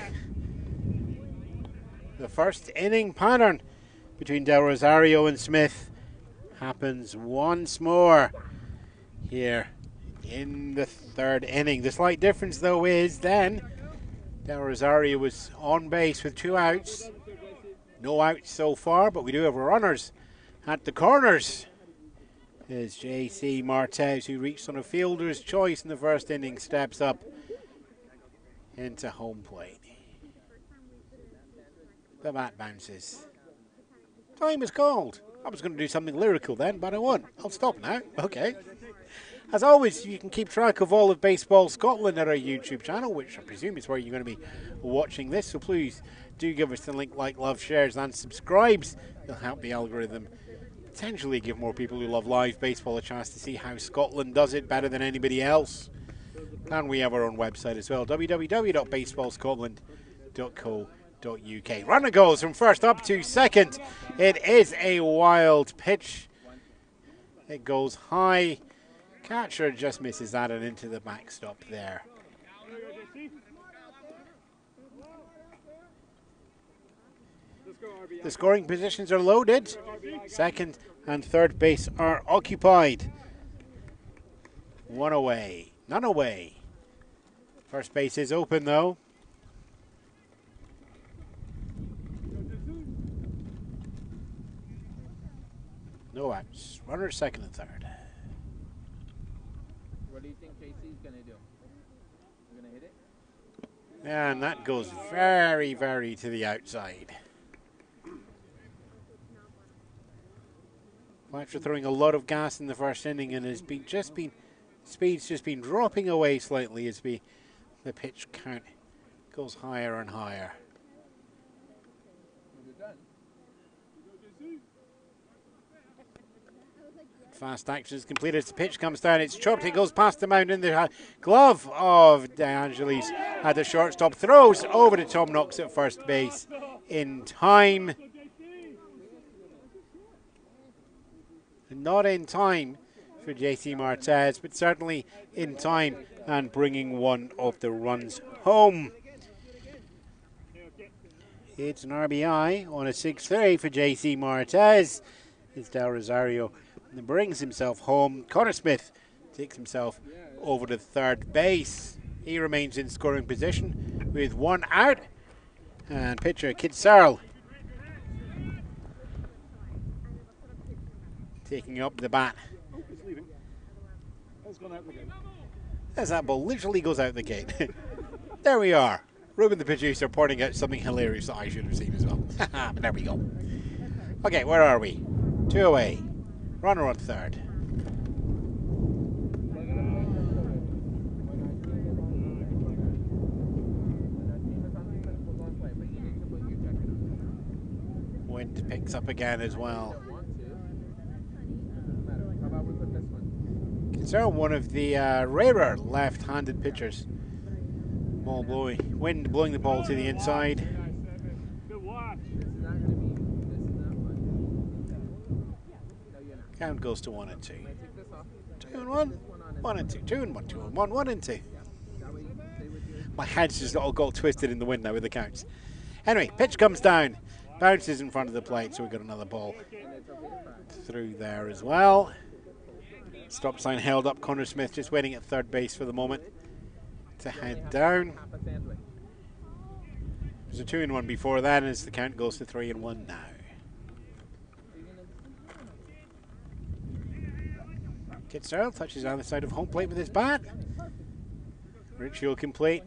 The first inning pattern between Del Rosario and Smith happens once more here in the third inning. The slight difference though is then Del Rosario was on base with 2 outs. No outs so far, but we do have runners at the corners. Is J.C. Martez, who reached on a fielder's choice in the first inning, steps up into home plate. The bat bounces. Time is called. I was going to do something lyrical then, but I won't. I'll stop now. Okay. As always, you can keep track of all of Baseball Scotland at our YouTube channel, which I presume is where you're going to be watching this. So please do give us the link, like, love, shares, and subscribes. It'll help the algorithm potentially give more people who love live baseball a chance to see how Scotland does it better than anybody else. And we have our own website as well, www.baseballscotland.co.uk. Runner goes from first up to second. It is a wild pitch. It goes high. Catcher just misses that and into the backstop there. The scoring positions are loaded. Second and third base are occupied. One away, none away. First base is open though. No outs. Runners second and third. What do you think KC's going to do? You're going to hit it? And that goes very, very to the outside. After throwing a lot of gas in the first inning, and has been speed's just been dropping away slightly as the pitch count goes higher and higher. Fast action is completed as the pitch comes down. It's chopped. It goes past the mound in the glove of De Angelis at the shortstop. Throws over to Tom Knox at first base in time. Not in time for J.C. Martez, but certainly in time and bringing one of the runs home. It's an RBI on a 6-3 for J.C. Martez. It's Del Rosario and brings himself home. Connor Smith takes himself over to third base. He remains in scoring position with 1 out. And pitcher Kid Searle taking up the bat. Oh, it's leaving. It's gone out the gate. As that ball literally goes out the gate. There we are. Ruben, the producer, pointing out something hilarious that I should have seen as well. But there we go. Okay, where are we? 2 away. Runner on third. Wind picks up again as well. Consider one of the rarer left-handed pitchers. Ball blowing, wind blowing the ball to the inside. Count goes to 1 and 2. 2 and 1, 1 and 2, 2 and 1, 2 and 1, 1 and 2. My head's just all got twisted in the wind now with the counts. Anyway, pitch comes down, bounces in front of the plate, so we've got another ball through there as well. Stop sign held up. Connor Smith just waiting at third base for the moment to head down. There's a 2 and 1 before that, as the count goes to 3 and 1 now. Kit Searle touches on the side of home plate with his bat. Ritual complete.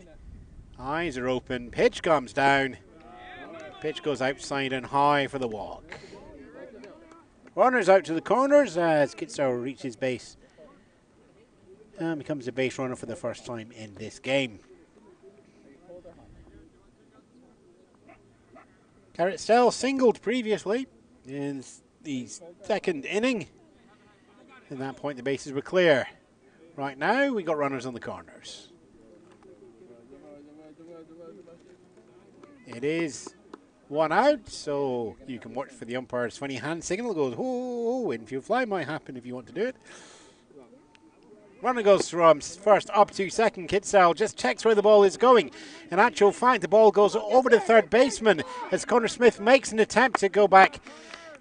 Eyes are open. Pitch comes down. Pitch goes outside and high for the walk. Runners out to the corners as Kit Searle reaches base and becomes a base runner for the first time in this game. Garrett Stell singled previously in the second inning. At that point, the bases were clear. Right now, we got runners on the corners. It is 1 out, so you can watch for the umpire's funny hand signal. It goes, oh, infield fly might happen if you want to do it. Runner goes from first up to second. Kit Searle just checks where the ball is going. In actual fact, the ball goes over to third baseman as Connor Smith makes an attempt to go back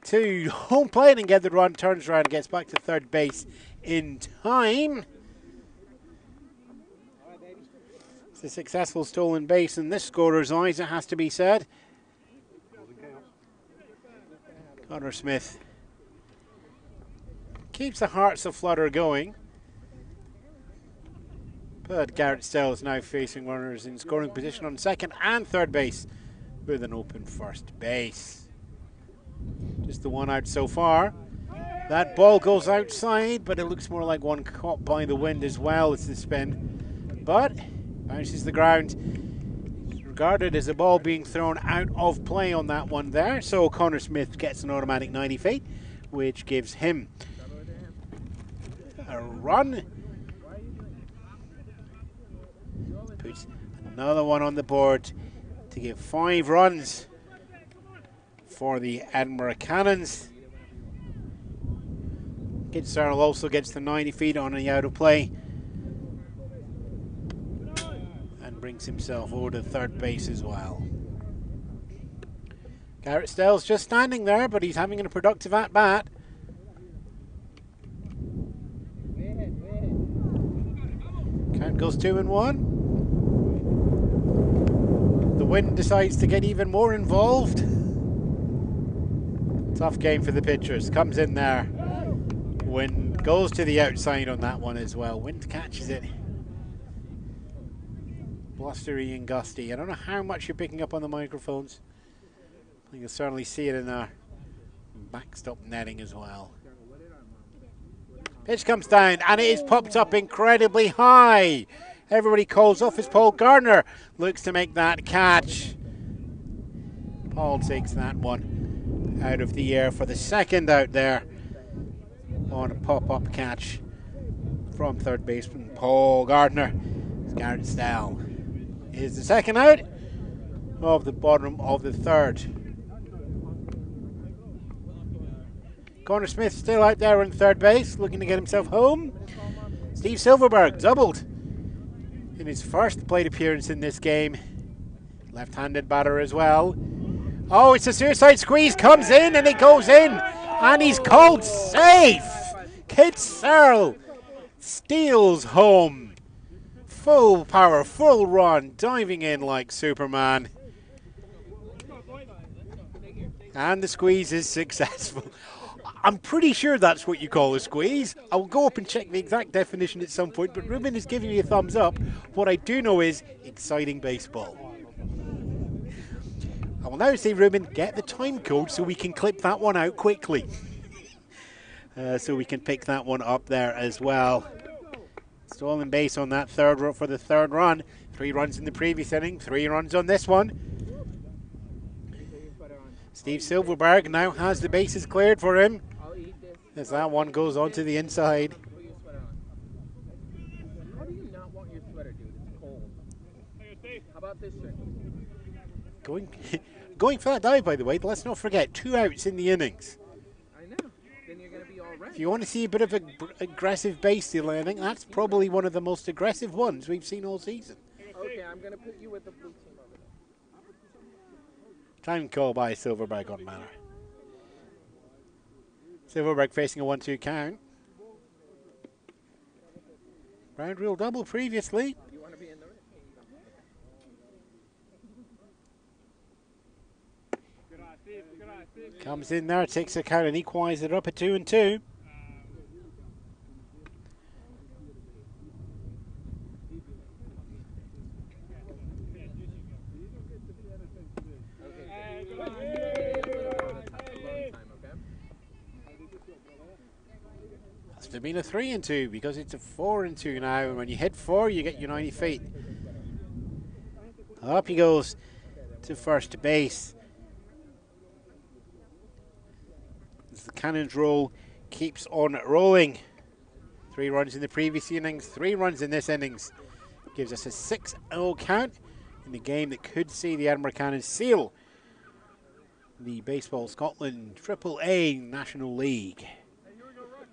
to home plate and get the run, turns around and gets back to third base in time. It's a successful stolen base in this scorer's eyes, it has to be said. Connor Smith keeps the hearts of flutter going. But Garrett Stell is now facing runners in scoring position on second and third base with an open first base. Just the 1 out so far. That ball goes outside, but it looks more like one caught by the wind as well as the spin. But bounces the ground. It's regarded as a ball being thrown out of play on that one there. So Connor Smith gets an automatic 90 feet, which gives him a run. Puts another one on the board to give 5 runs for the Edinburgh Cannons. Kit Searle also gets the 90 feet on the out of play and brings himself over to third base as well. Garrett Stell's just standing there, but he's having a productive at-bat. Count goes 2 and 1. The wind decides to get even more involved. Tough game for the pitchers. Comes in there. Wind goes to the outside on that one as well. Wind catches it. Blustery and gusty. I don't know how much you're picking up on the microphones. You can certainly see it in our backstop netting as well. Pitch comes down and it is popped up incredibly high. Everybody calls off as Paul Gardner looks to make that catch. Paul takes that one out of the air for the second out there on a pop-up catch from third baseman Paul Gardner. Garrett Stell is the second out of the bottom of the third. Connor Smith still out there on third base looking to get himself home. Steve Silverberg doubled in his first plate appearance in this game. Left-handed batter as well. Oh, it's a suicide squeeze, comes in and it goes in, and he's called safe. Kit Searle steals home. Full power, full run, diving in like Superman. And the squeeze is successful. I'm pretty sure that's what you call a squeeze. I'll go up and check the exact definition at some point, but Ruben is giving me a thumbs up. What I do know is exciting baseball. I will now say, Ruben, get the time code so we can clip that one out quickly. So we can pick that one up there as well. Stolen base on that for the third run. 3 runs in the previous inning, 3 runs on this one. Steve Silverberg now has the bases cleared for him, as that one goes on to the inside. How do you not want your sweater, dude? It's cold. How about this shirt? Going for that dive, by the way. Let's not forget, 2 outs in the innings. I know. Then you're going to be all right. If you want to see a bit of aggressive base stealing, I think that's probably one of the most aggressive ones we've seen all season. Okay, I'm going to put you with the blue team over there. Time call by Silverberg on Manor. Silverberg facing a 1-2 count. Ground rule double previously. You want to be in the ring? Comes in there, takes a count and equalises it up at 2-2. Must have been a 3-2 because it's a 4-2 now, and when you hit 4 you get your 90 feet. Up he goes to first base. As the Cannons roll keeps on rolling. 3 runs in the previous innings, 3 runs in this innings. Gives us a 6-0 count in the game that could see the Edinburgh Cannons seal the Baseball Scotland AAA National League.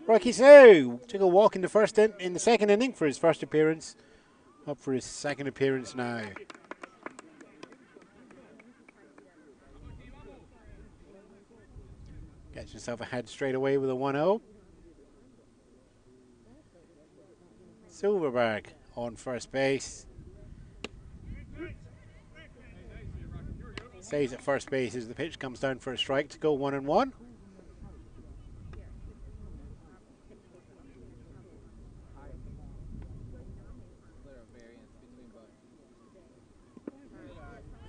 Rocky Snow took a walk in the second inning for his first appearance. Up for his second appearance now. Gets himself ahead straight away with a 1-0. Silverberg on first base. Stays at first base as the pitch comes down for a strike to go 1-1.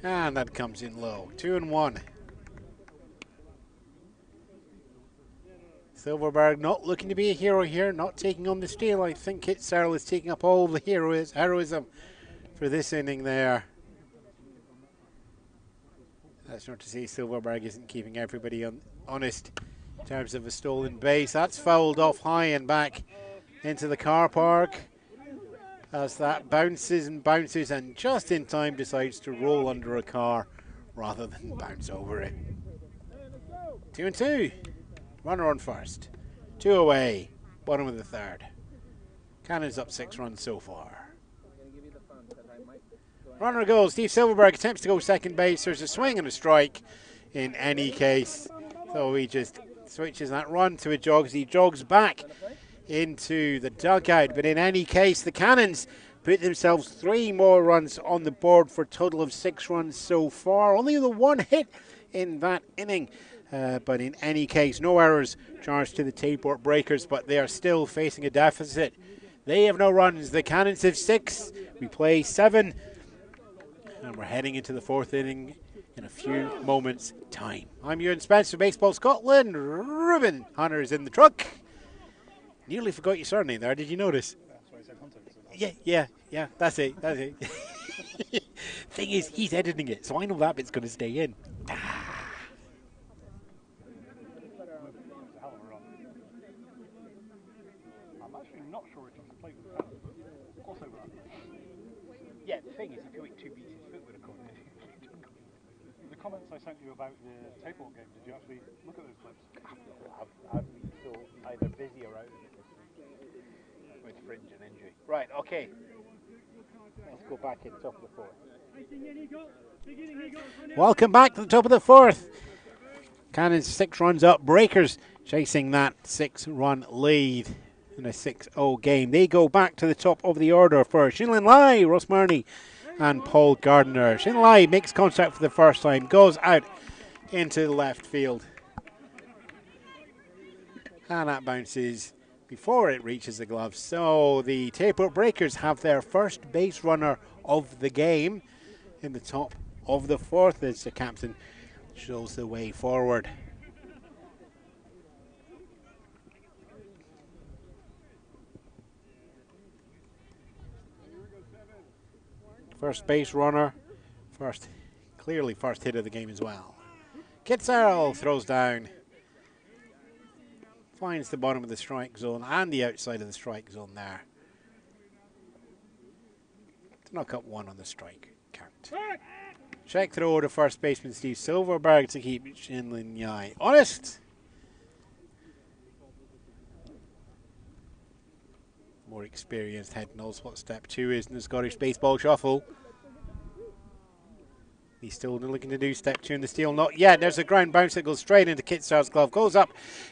And that comes in low. 2-1. Silverberg not looking to be a hero here, not taking on the steal. I think Kit Searle is taking up all the heroism for this inning there. That's not to say Silverberg isn't keeping everybody honest in terms of a stolen base. That's fouled off high and back into the car park as that bounces and bounces and just in time decides to roll under a car rather than bounce over it. 2-2. Runner on first. 2 away. Bottom of the third. Cannons up 6 runs so far. Runner goes. Steve Silverberg attempts to go second base. There's a swing and a strike in any case. So he just switches that run to a jog as he jogs back into the dugout. But in any case, the Cannons put themselves 3 more runs on the board for a total of 6 runs so far. Only the 1 hit in that inning. But in any case, no errors charged to the Tayport Breakers, but they are still facing a deficit. They have no runs. The Cannons have 6. We play 7. And we're heading into the 4th inning in a few moments' time. I'm Ewan Spence for Baseball Scotland. Ruben Hunter is in the truck. Nearly forgot your surname there. Did you notice? That's why I said Hunter. Yeah. That's it. Thing is, he's editing it, so I know that bit's going to stay in. I'm actually not sure if he's played with the Canons, but also that. Yeah, the thing is, if you went 2 beats, his foot would have caught it. The comments I sent you about the Tayport game, did you actually look at those clips? I've been so either busy or out of it with fringe and injury. Right, okay. Let's go back in top of the 4th. Welcome back to the top of the 4th. Cannons 6 runs up. Breakers chasing that 6-run lead in a 6-0 game. They go back to the top of the order for Shinlin Lai, Ross Marnie and Paul Gardner. Shinlin Lai makes contact for the first time, goes out into the left field. And that bounces before it reaches the gloves. So the Tayport Breakers have their first base runner of the game in the top of the fourth as the captain shows the way forward. First base runner, clearly first hit of the game as well. Kitserl throws down, finds the bottom of the strike zone and the outside of the strike zone there to knock up one on the strike count. Check throw to first baseman Steve Silverberg to keep Shinlin Yai honest. More experienced head knows what step 2 is in the Scottish baseball shuffle. He's still looking to do step 2 in the steal. Not yet. There's a ground bounce that goes straight into Kitserl's glove. Goes up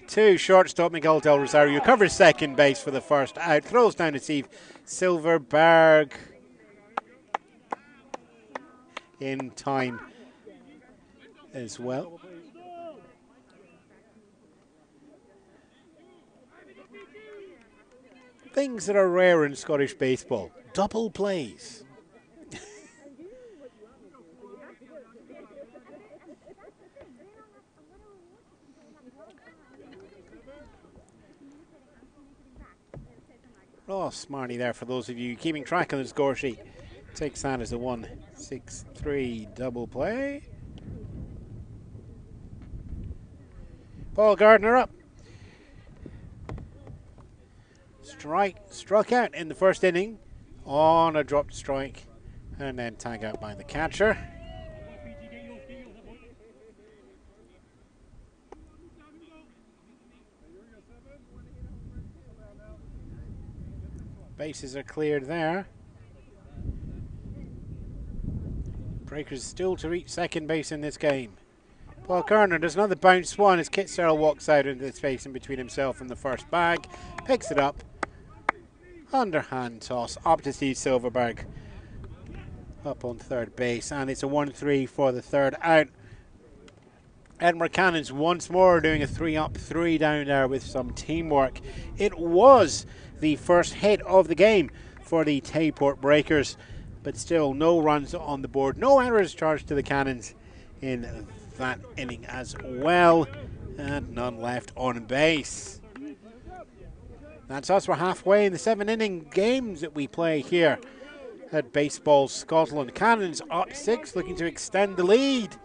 to shortstop Miguel Del Rosario. Covers second base for the first out. Throws down to Steve Silverberg in time as well. Things that are rare in Scottish baseball. Double plays. Oh, smarty there for those of you keeping track on the score sheet. Takes that as a 1-6-3 double play. Paul Gardner up. Struck out in the first inning on a dropped strike and then tag out by the catcher. Bases are cleared there. Breakers still to reach second base in this game. Paul Kerner does another bounce one as Kitserl walks out into the space in between himself and the first bag. Picks it up. Underhand toss up to Steve Silverberg. Up on third base. And it's a 1-3 for the third out. Edinburgh Cannons once more doing a 3 up, 3 down there with some teamwork. It was the first hit of the game for the Tayport Breakers, but still no runs on the board. No errors charged to the Cannons in that inning as well, and none left on base. That's us. We're halfway in the 7-inning games that we play here at Baseball Scotland. Cannons up 6, looking to extend the lead.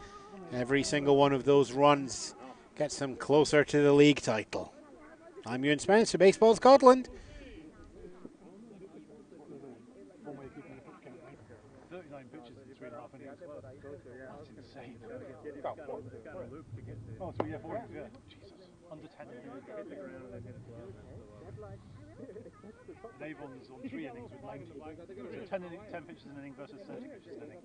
Every single one of those runs gets them closer to the league title. I'm Ewan Spence for Baseball Scotland. 39 pitches in 3.5 innings. That's insane. Oh, 4 innings, yeah. Jesus. Under 10 innings. Avon's on 3 innings with 90. So 10 pitches an inning versus 30 pitches an inning.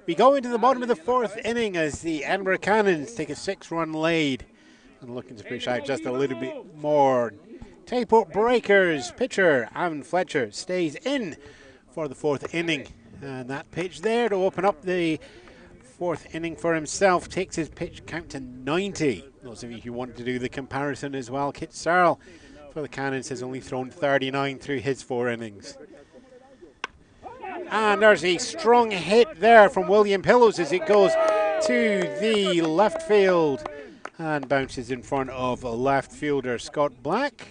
We go into the bottom of the 4th inning as the Edinburgh Cannons take a 6-run lead and looking to push out just a little bit more. Tayport Breakers pitcher Alan Fletcher stays in for the 4th inning, and that pitch there to open up the 4th inning for himself takes his pitch count to 90. Those of you who want to do the comparison as well, Kitserl for the Cannons has only thrown 39 through his 4 innings. And there's a strong hit there from William Pillows as it goes to the left field and bounces in front of a left fielder Scott Black.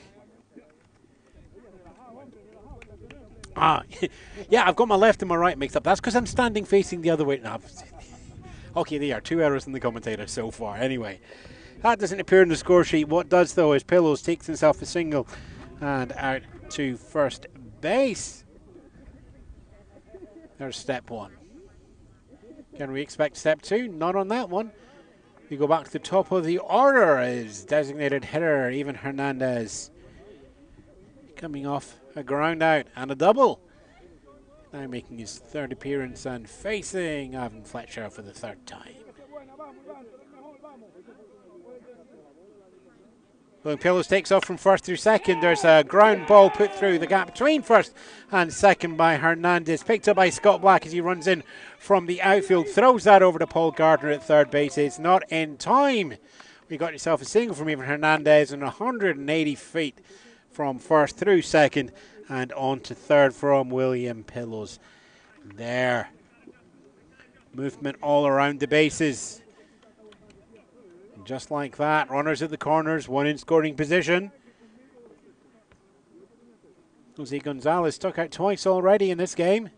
Yeah, I've got my left and my right mixed up. That's because I'm standing facing the other way. No, okay, there are 2 errors in the commentator so far. Anyway, that doesn't appear in the score sheet. What does, though, is Pillows takes himself a single and out to first base. There's step 1. Can we expect step 2? Not on that one. We go back to the top of the order as designated hitter Evan Hernandez coming off a ground out and a double. Now making his 3rd appearance and facing Evan Fletcher for the 3rd time. William Pillows takes off from first through second. There's a ground ball put through the gap between first and second by Hernandez. Picked up by Scott Black as he runs in from the outfield. Throws that over to Paul Gardner at third base. It's not in time. We got yourself a single from Evan Hernandez and 180 feet from first through second and on to third from William Pillows. There. Movement all around the bases. Just like that, runners at the corners, one in scoring position. Jose Gonzalez stuck out twice already in this game.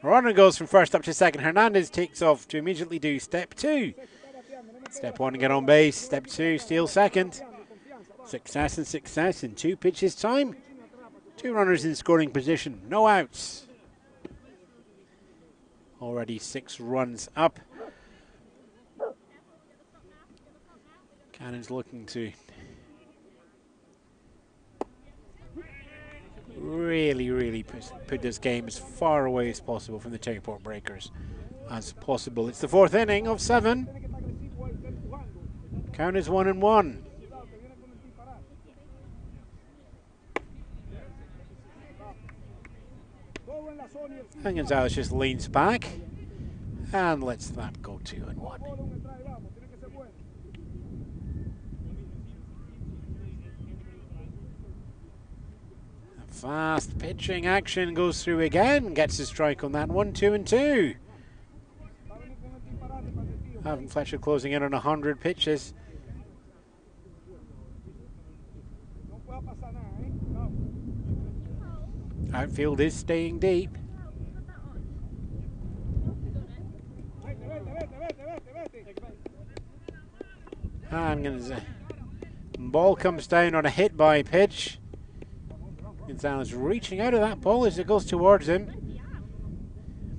Runner goes from first up to second. Hernandez takes off to immediately do step two. Step one, get on base. Step two, steal second. Success and success in 2 pitches time. 2 runners in scoring position, no outs. Already 6 runs up. Cannons looking to really put this game as far away as possible from the Tayport Breakers as possible. It's the 4th inning of 7. Count is 1-1. And Gonzalez just leans back and lets that go 2-1. Fast pitching action goes through again. Gets a strike on that one. 2-2. Evan Fletcher closing in on 100 pitches. Outfield is staying deep. And ball comes down on a hit by pitch. Gonzalez reaching out of that ball as it goes towards him.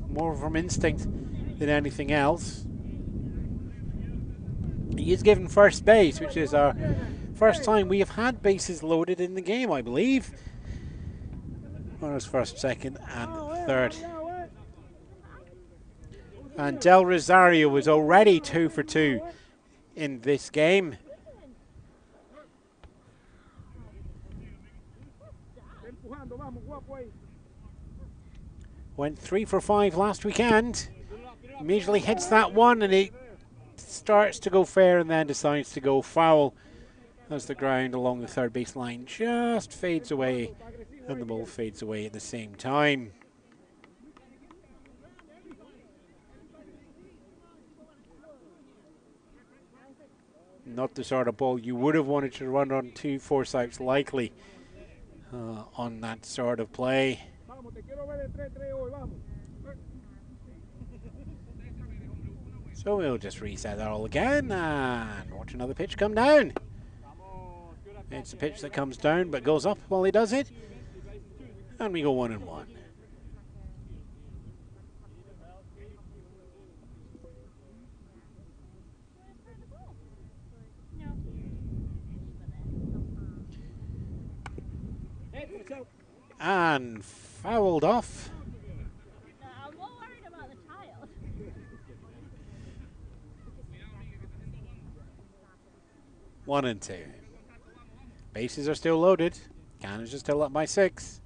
More from instinct than anything else. He is given first base, which is our first time we have had bases loaded in the game, I believe. Runners first, second, and third. And Del Rosario was already 2 for 2 in this game. Went 3 for 5 last weekend. Immediately hits that one and it starts to go fair and then decides to go foul as the ground along the third base line just fades away and the ball fades away at the same time. Not the sort of ball you would have wanted to run on 2 force-outs likely on that sort of play. So we'll just reset that all again and watch another pitch come down. It's a pitch that comes down but goes up while he does it. And we go 1-1. And fouled off. I'm more worried about the child. 1-2. Bases are still loaded. Cannons are still up by 6.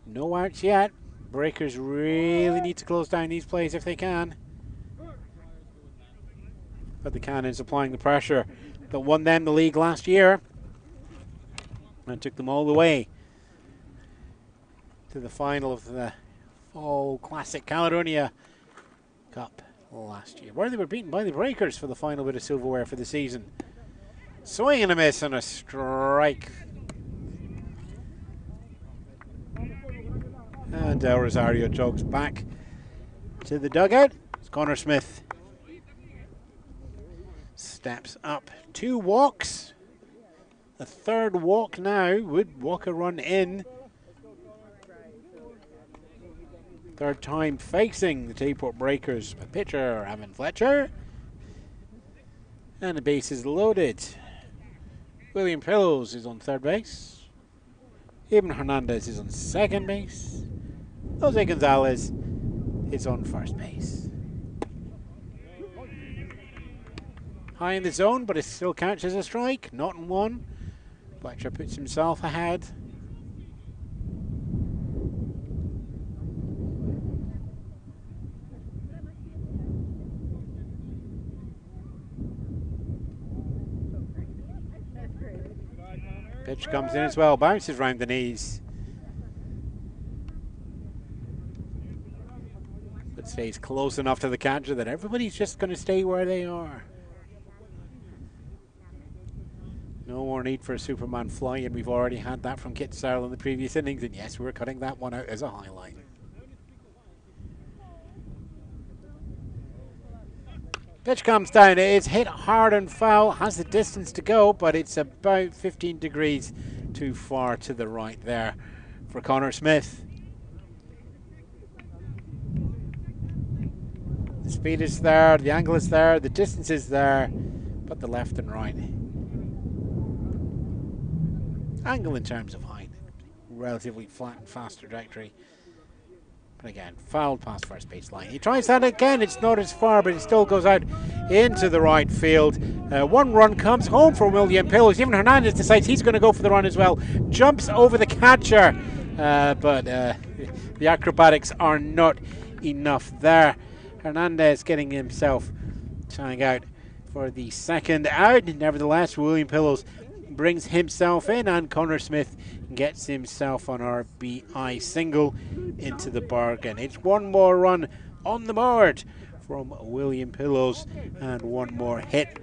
No outs yet. Breakers really need to close down these plays if they can. But the Cannons applying the pressure that won them the league last year and took them all the way to the final of the Fall Classic Caledonia Cup last year, where they were beaten by the Breakers for the final bit of silverware for the season. Swing and a miss and a strike. And Del Rosario jogs back to the dugout. It's Connor Smith steps up. 2 walks. A 3rd walk now would walk a run in. 3rd time facing the Tayport Breakers. A pitcher, Evan Fletcher. And the base is loaded. William Pillows is on 3rd base. Eben Hernandez is on 2nd base. Jose Gonzalez is on 1st base. high in the zone, but it still counts as a strike. Not in one. Fletcher puts himself ahead. Pitch comes in as well, bounces round the knees. But stays close enough to the catcher that everybody's just going to stay where they are. No more need for a Superman fly, and we've already had that from Kit Searle in the previous innings, and yes, we're cutting that one out as a highlight. Pitch comes down, it is hit hard and foul, has the distance to go, but it's about 15 degrees too far to the right there for Connor Smith. The speed is there, the angle is there, the distance is there, but the left and right. Angle in terms of height, relatively flat and fast trajectory. But again, fouled past first baseline. He tries that again. It's not as far, but it still goes out into the right field. One run comes home for William Pillows. Even Hernandez decides he's going to go for the run as well. Jumps over the catcher, but the acrobatics are not enough there. Hernandez getting himself tying out for the second out. Nevertheless, William Pillows brings himself in, and Connor Smith gets himself an RBI single into the bargain. It's one more run on the board from William Pillows and one more hit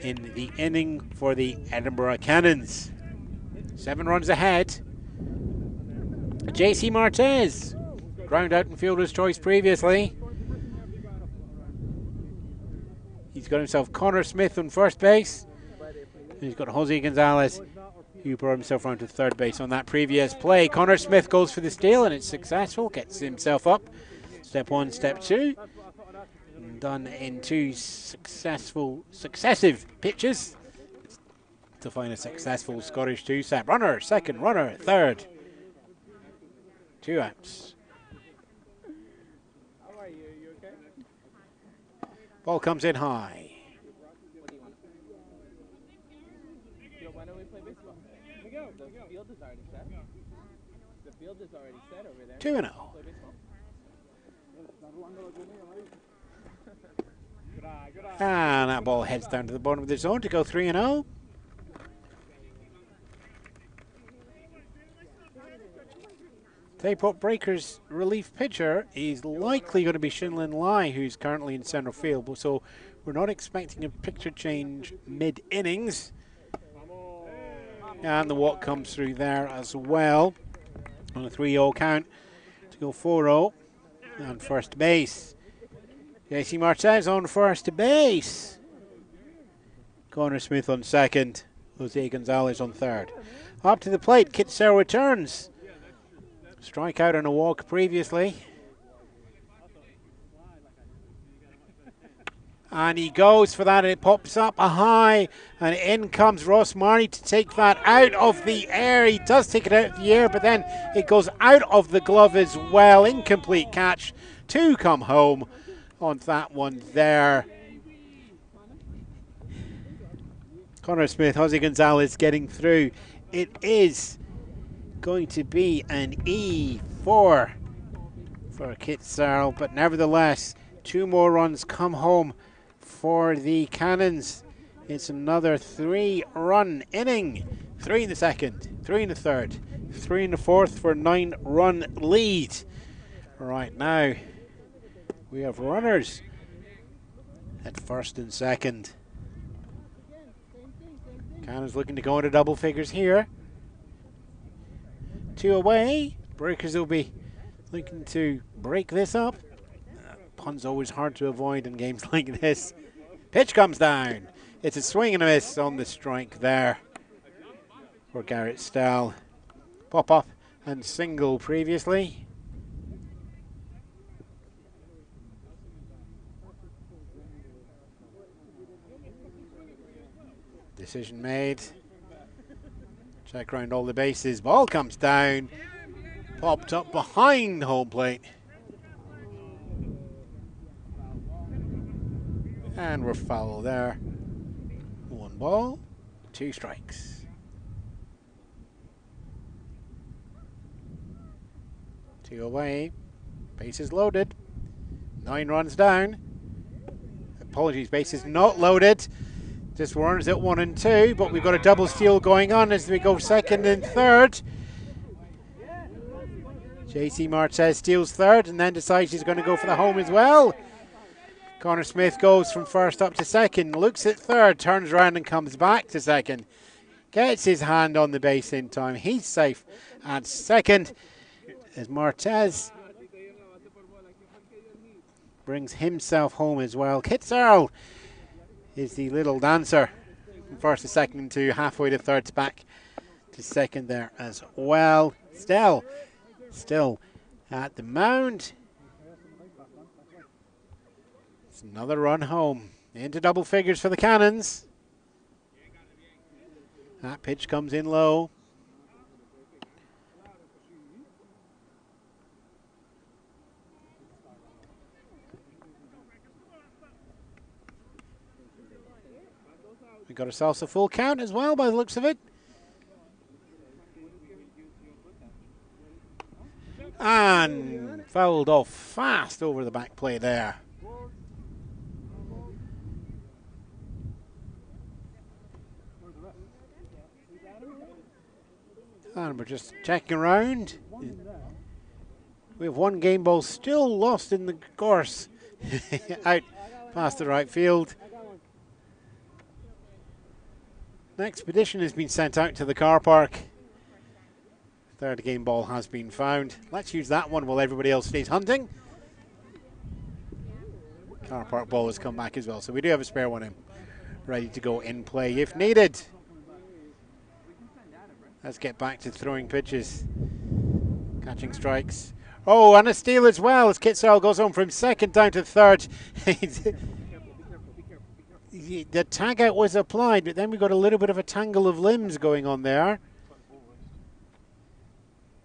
in the inning for the Edinburgh Cannons. 7 runs ahead. JC Martez, ground out in fielder's choice previously. He's got himself Connor Smith on first base. He's got Jose Gonzalez, who brought himself around to third base on that previous play. Connor Smith goes for the steal, and it's successful. Gets himself up. Step 1, step 2. Done in 2 successive pitches to find a successful Scottish 2-step. Runner, second, runner, third. 2 outs. How are you? You okay? Ball comes in high. Why don't we play baseball? Here we go. The field is already set. The field is already set over there. 2-0. Play baseball? And that ball heads down to the bottom of the zone to go 3-0. Tayport Breakers relief pitcher is likely going to be Shinlin Lai, who's currently in centre field, so we're not expecting a picture change mid-innings. And the walk comes through there as well on a 3-0 count to go 4-0. And first base, JC Martez on first base. Connor Smith on second. Jose Gonzalez on third. Up to the plate, Kit Searle returns. Strikeout on a walk previously. And he goes for that, and it pops up a high, and in comes Ross Marnie to take that out of the air. He does take it out of the air, but then it goes out of the glove as well. Incomplete catch. 2 come home on that one there. Connor Smith, Jose Gonzalez getting through. It is going to be an E4 for Kit Searle, but nevertheless, 2 more runs come home for the Cannons. It's another 3-run inning. 3 in the second, 3 in the third, 3 in the fourth for a 9-run lead. Right now, we have runners at first and second. Cannons looking to go into double figures here. 2 away. Breakers will be looking to break this up. Pun's always hard to avoid in games like this. Pitch comes down. It's a swing and a miss on the strike there for Garrett Stahl. Pop up and single previously. Decision made. Check around all the bases. Ball comes down. Popped up behind home plate. And we're foul there. ball, 2 strikes. 2 away. Bases loaded. 9 runs down. Apologies, bases not loaded. Just runners at 1 and 2, but we've got a double steal going on as we go second and third. JC Martez steals third and then decides he's going to go for the home as well. Connor Smith goes from first up to second, looks at third, turns around and comes back to second. Gets his hand on the base in time. He's safe at second as Martez brings himself home as well. Kit Searle is the little dancer from first to second to halfway to third, back to second there as well. Still at the mound. It's another run home. Into double figures for the Cannons. That pitch comes in low. We got ourselves a full count as well by the looks of it. And fouled off fast over the back plate there. And we're just checking around. We have 1 game ball still lost in the course. Out past the right field. An expedition has been sent out to the car park. 3rd game ball has been found. Let's use that one while everybody else stays hunting. Car park ball has come back as well, so we do have a spare one in, ready to go in play if needed. Let's get back to throwing pitches. Catching strikes. Oh, and a steal as well as Kit Searle goes on from second down to third. The tag out was applied, but then we got a little bit of a tangle of limbs going on there.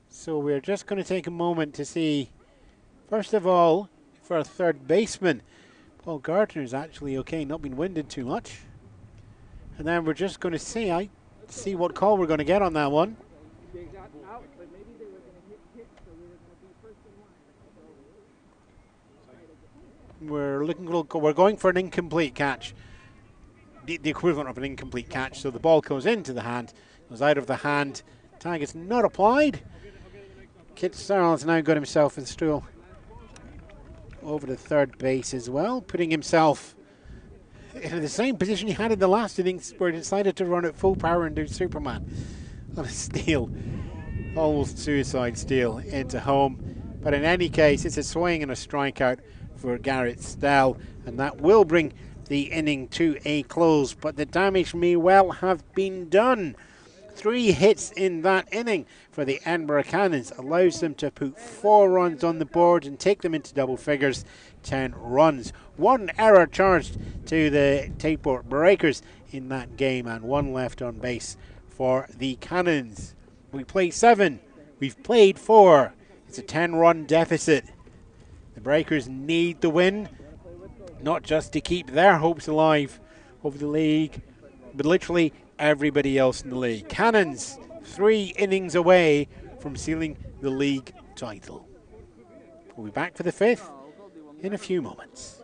So we're just going to take a moment to see, first of all, for a third baseman, Paul Gardner's actually okay, not been winded too much. And then we're just going to see what call we're going to get on that one. We're going for an incomplete catch. The equivalent of an incomplete catch. So the ball goes into the hand, goes out of the hand. Tag is not applied. Kit Searle has now got himself in stool over to third base as well, putting himself in the same position he had in the last innings where he decided to run at full power and do Superman on a steal. Almost suicide steal into home. But in any case, it's a swing and a strikeout for Garrett Stell, and that will bring the inning to a close, but the damage may well have been done. 3 hits in that inning for the Edinburgh Cannons allows them to put 4 runs on the board and take them into double figures, 10 runs. 1 error charged to the Tayport Breakers in that game, and 1 left on base for the Cannons. We played 7, we've played 4. It's a 10-run deficit. The Breakers need the win, not just to keep their hopes alive over the league, but literally everybody else in the league. Cannons 3 innings away from sealing the league title. We'll be back for the 5th in a few moments.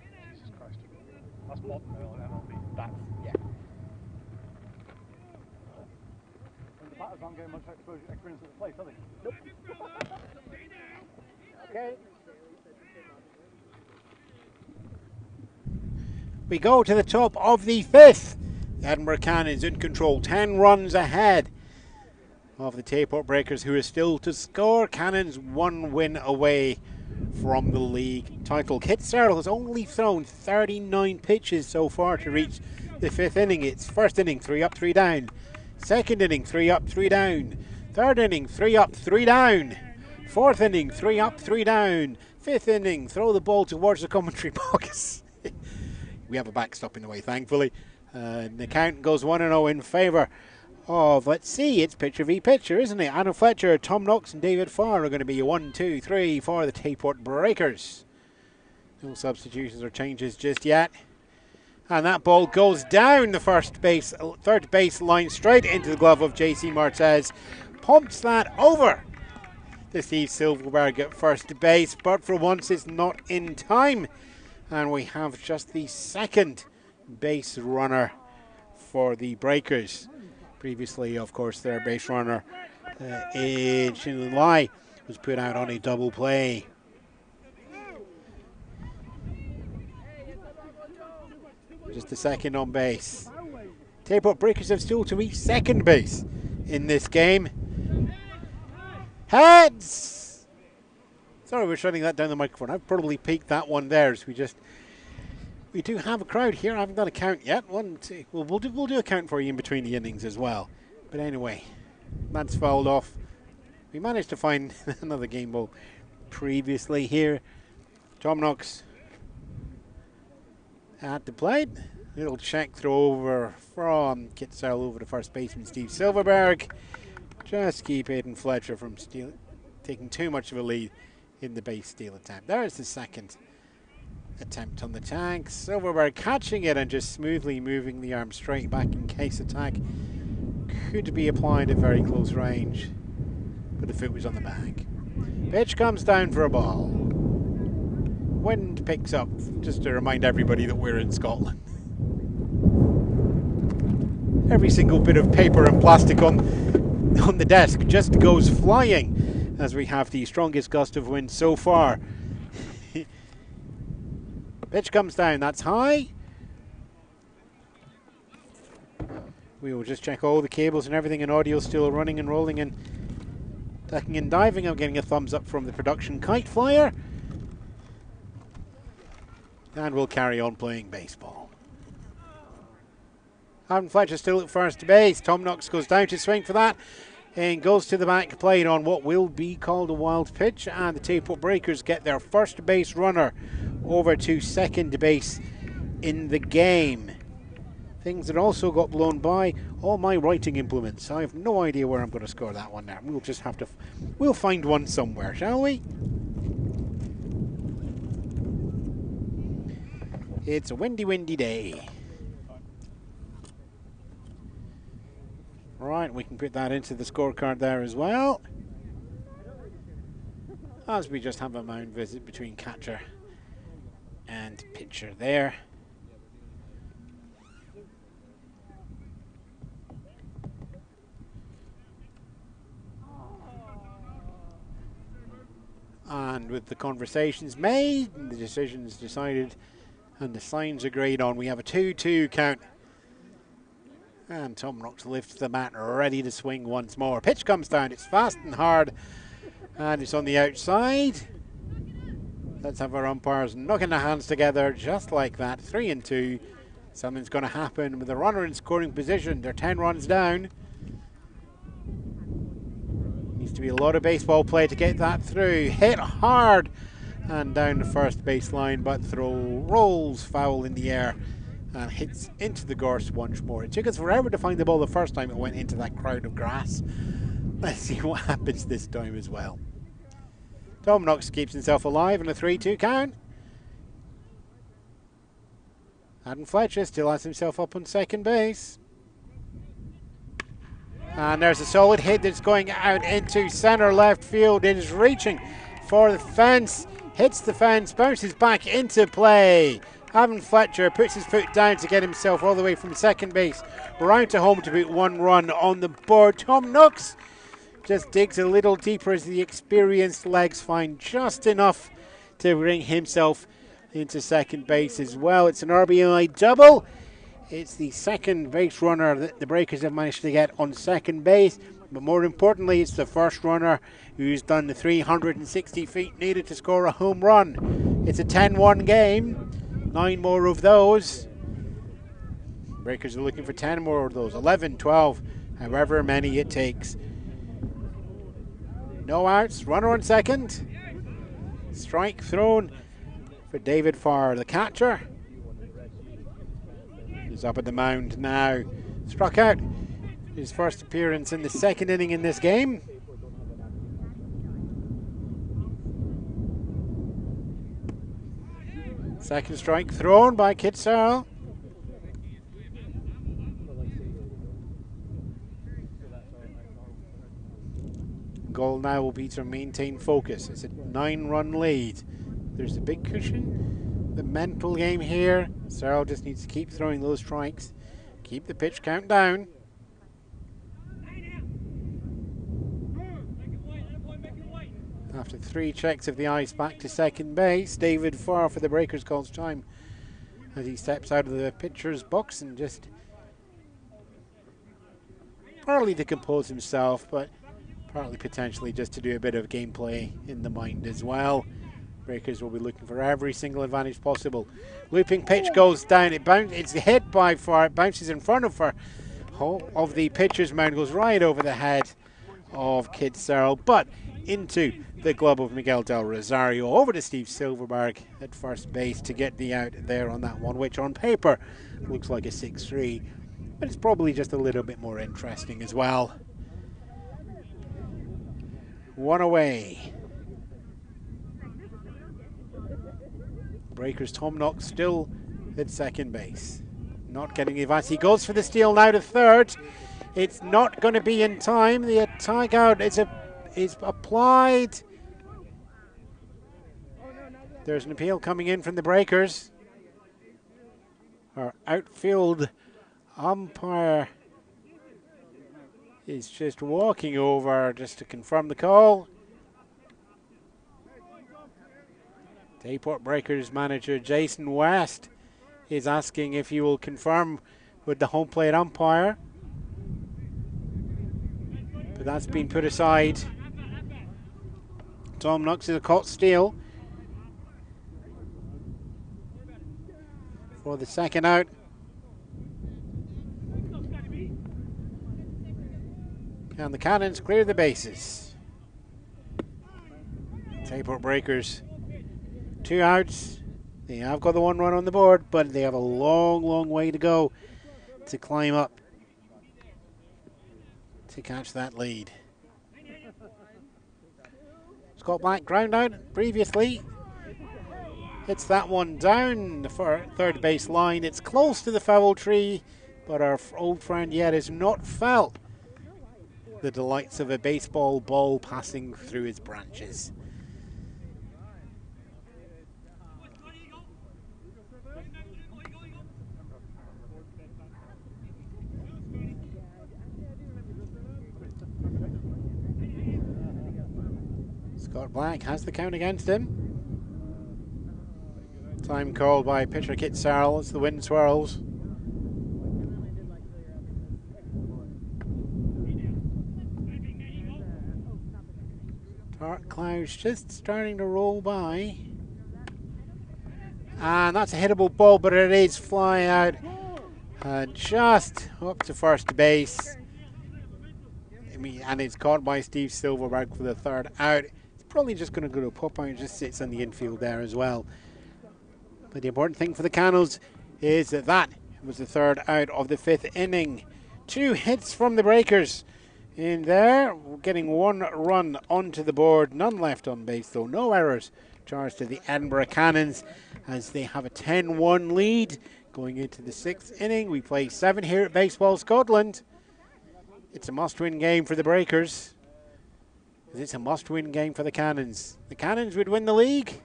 Jesus Christ. That's modern MLB. That's, yeah. And the batters aren't getting much experience at the plate, are they? Nope. Okay. We go to the top of the 5th. Edinburgh Cannons in control, 10 runs ahead of the Tayport Breakers, who are still to score. Cannons 1 win away from the league title. Kit Searle has only thrown 39 pitches so far to reach the 5th inning. It's first inning, 3 up, 3 down. Second inning, 3 up, 3 down. Third inning, 3 up, 3 down. Fourth inning, 3 up, 3 down. Fifth inning, throw the ball towards the commentary box. We have a backstop in the way, thankfully. The count goes 1-0 in favour of, let's see, it's pitcher v pitcher, isn't it? Adam Fletcher, Tom Knox and David Farr are going to be 1, 2, 3 for the Tayport Breakers. No substitutions or changes just yet. And that ball goes down the third base line straight into the glove of JC Martez. Pumps that over to Steve Silverberg at first base, but for once it's not in time. And we have just the second base runner for the Breakers. Previously, of course, their base runner in Shinlin Lai was put out on a double play. Just the second on base. Tayport Breakers have still to reach second base in this game. Heads! Sorry, we're shutting that down the microphone. I've probably peaked that one there. So we do have a crowd here. I haven't done a count yet. 1, 2. Well, we'll do a count for you in between the innings as well. But anyway, that's fouled off. We managed to find another game ball previously here. Tom Knox at the plate. Little check throw over from Kitsell over to first baseman Steve Silverberg. Just keep Aidan Fletcher from taking too much of a lead in the base steal attempt. There's the second attempt on the tag. Silverberg catching it and just smoothly moving the arm straight back in case attack could be applied at very close range, but the foot was on the bag. Pitch comes down for a ball. Wind picks up, just to remind everybody that we're in Scotland. Every single bit of paper and plastic on the desk just goes flying as we have the strongest gust of wind so far. Pitch comes down, that's high. We will just check all the cables and everything, and audio still running and rolling and ducking and diving. I'm getting a thumbs up from the production kite flyer. And we'll carry on playing baseball. Aidan Fletcher still at first base. Tom Knox goes down to swing for that and goes to the back plate on what will be called a wild pitch, and the Tayport Breakers get their first base runner over to second base in the game. Things that also got blown by all my writing implements. I have no idea where I'm going to score that one now. We'll just have to, we'll find one somewhere, shall we? It's a windy day. Right, we can put that into the scorecard there as well, as we just have a mound visit between catcher and pitcher there. And with the conversations made and the decisions decided and the signs agreed on, we have a 2-2 count. And Tom Knox lifts the bat, ready to swing once more. Pitch comes down, it's fast and hard, and it's on the outside. Let's have our umpires knocking their hands together just like that. 3-2. Something's going to happen with the runner in scoring position. They're 10 runs down. Needs to be a lot of baseball play to get that through. Hit hard and down the first base line, but throw rolls foul in the air and hits into the gorse once more. It took us forever to find the ball the first time it went into that crowd of grass. Let's see what happens this time as well. Tom Knox keeps himself alive in a 3-2 count. Aidan Fletcher still has himself up on second base. And there's a solid hit that's going out into centre left field. It is reaching for the fence. Hits the fence, bounces back into play. Aidan Fletcher puts his foot down to get himself all the way from second base round to home to put one run on the board. Tom Knox just digs a little deeper as the experienced legs find just enough to bring himself into second base as well. It's an RBI double. It's the second base runner that the Breakers have managed to get on second base, but more importantly, it's the first runner who's done the 360 feet needed to score a home run. It's a 10-1 game. 9 more of those. Breakers are looking for 10 more of those. 11, 12, however many it takes. No outs. Runner on second. Strike thrown for David Farr, the catcher. He's up at the mound now. Struck out. His first appearance in the second inning in this game. Second strike thrown by Kitsell. goal now will be to maintain focus. It's a 9-run lead. There's a big cushion. The mental game here. Searle just needs to keep throwing those strikes. Keep the pitch count down. After 3 checks of the ice back to second base, David Farr for the Breakers calls time as he steps out of the pitcher's box and just partly to compose himself, but partly potentially just to do a bit of gameplay in the mind as well. Breakers will be looking for every single advantage possible. Looping pitch goes down. It's hit by Farr. It bounces in front of Farr. Of the pitcher's mound, goes right over the head of Kid Searle, but into the glove of Miguel Del Rosario. Over to Steve Silverberg at first base to get the out there on that one, which on paper looks like a 6-3, but it's probably just a little bit more interesting as well. One away. Breakers Tom Knox still at second base. Not getting the advance. He goes for the steal now to third. It's not going to be in time. The tag out is applied. There's an appeal coming in from the Breakers. Our outfield umpire is just walking over just to confirm the call. Tayport Breakers manager Jason West is asking if he will confirm with the home plate umpire. But that's been put aside. Tom Knox is a caught steal for the second out. And the Cannons clear the bases. Tayport Breakers, 2 outs. They have got the 1 run on the board, but they have a long, long way to go to climb up to catch that lead. Scott Black ground out previously. Hits that one down the third base line. It's close to the foul tree, but our old friend yet has not felt the delights of a baseball ball passing through his branches. Scott Black has the count against him. Time called by pitcher Kit Searle as the wind swirls. Dark clouds just starting to roll by. And that's a hittable ball, but it is flying out just up to first base. And it's caught by Steve Silverberg for the third out. It's probably just going to go to pop out and just sits on the infield there as well. But the important thing for the Canons is that that was the third out of the 5th inning. 2 hits from the Breakers in there, getting 1 run onto the board. None left on base, though. No errors charged to the Edinburgh Cannons as they have a 10-1 lead going into the 6th inning. We play 7 here at Baseball Scotland. It's a must-win game for the Breakers. It's a must-win game for the Cannons. The Cannons would win the league.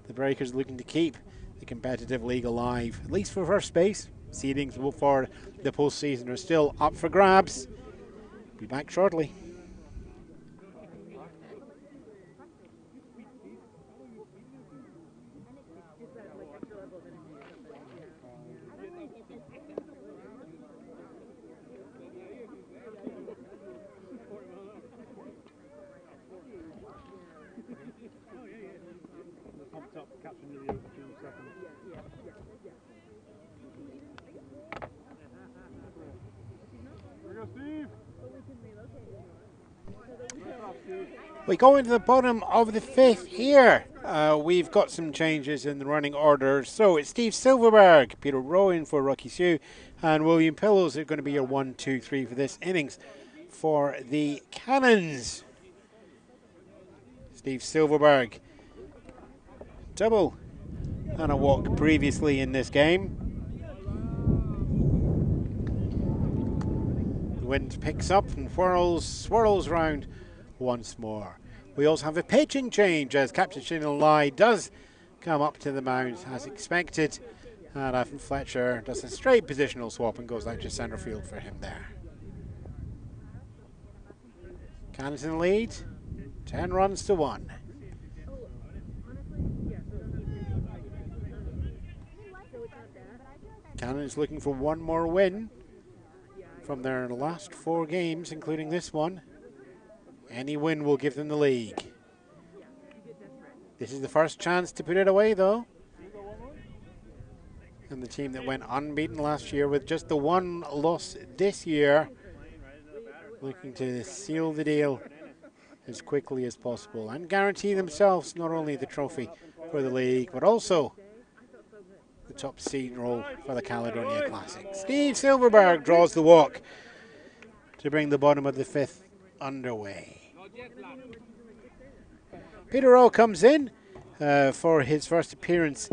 The Breakers looking to keep the competitive league alive, at least for first base. Seedings for the postseason are still up for grabs. Be back shortly. We go into the bottom of the 5th here. We've got some changes in the running order. So it's Steve Silverberg, Peter Rowan for Rocky Sue, and William Pillows are going to be your 1, 2, 3 for this innings for the Cannons. Steve Silverberg, double and a walk previously in this game. The wind picks up and swirls round once more. We also have a pitching change as Captain Shinnon Lai does come up to the mound as expected. And Ivan Fletcher does a straight positional swap and goes out to centre field for him there. Cannons in the lead, 10 runs to 1. Cannons looking for one more win from their last 4 games, including this one. Any win will give them the league. This is the first chance to put it away, though. And the team that went unbeaten last year with just the 1 loss this year, looking to seal the deal as quickly as possible and guarantee themselves not only the trophy for the league, but also the top seed role for the Caledonia Classic. Steve Silverberg draws the walk to bring the bottom of the 5th underway. Peter Rowe comes in for his first appearance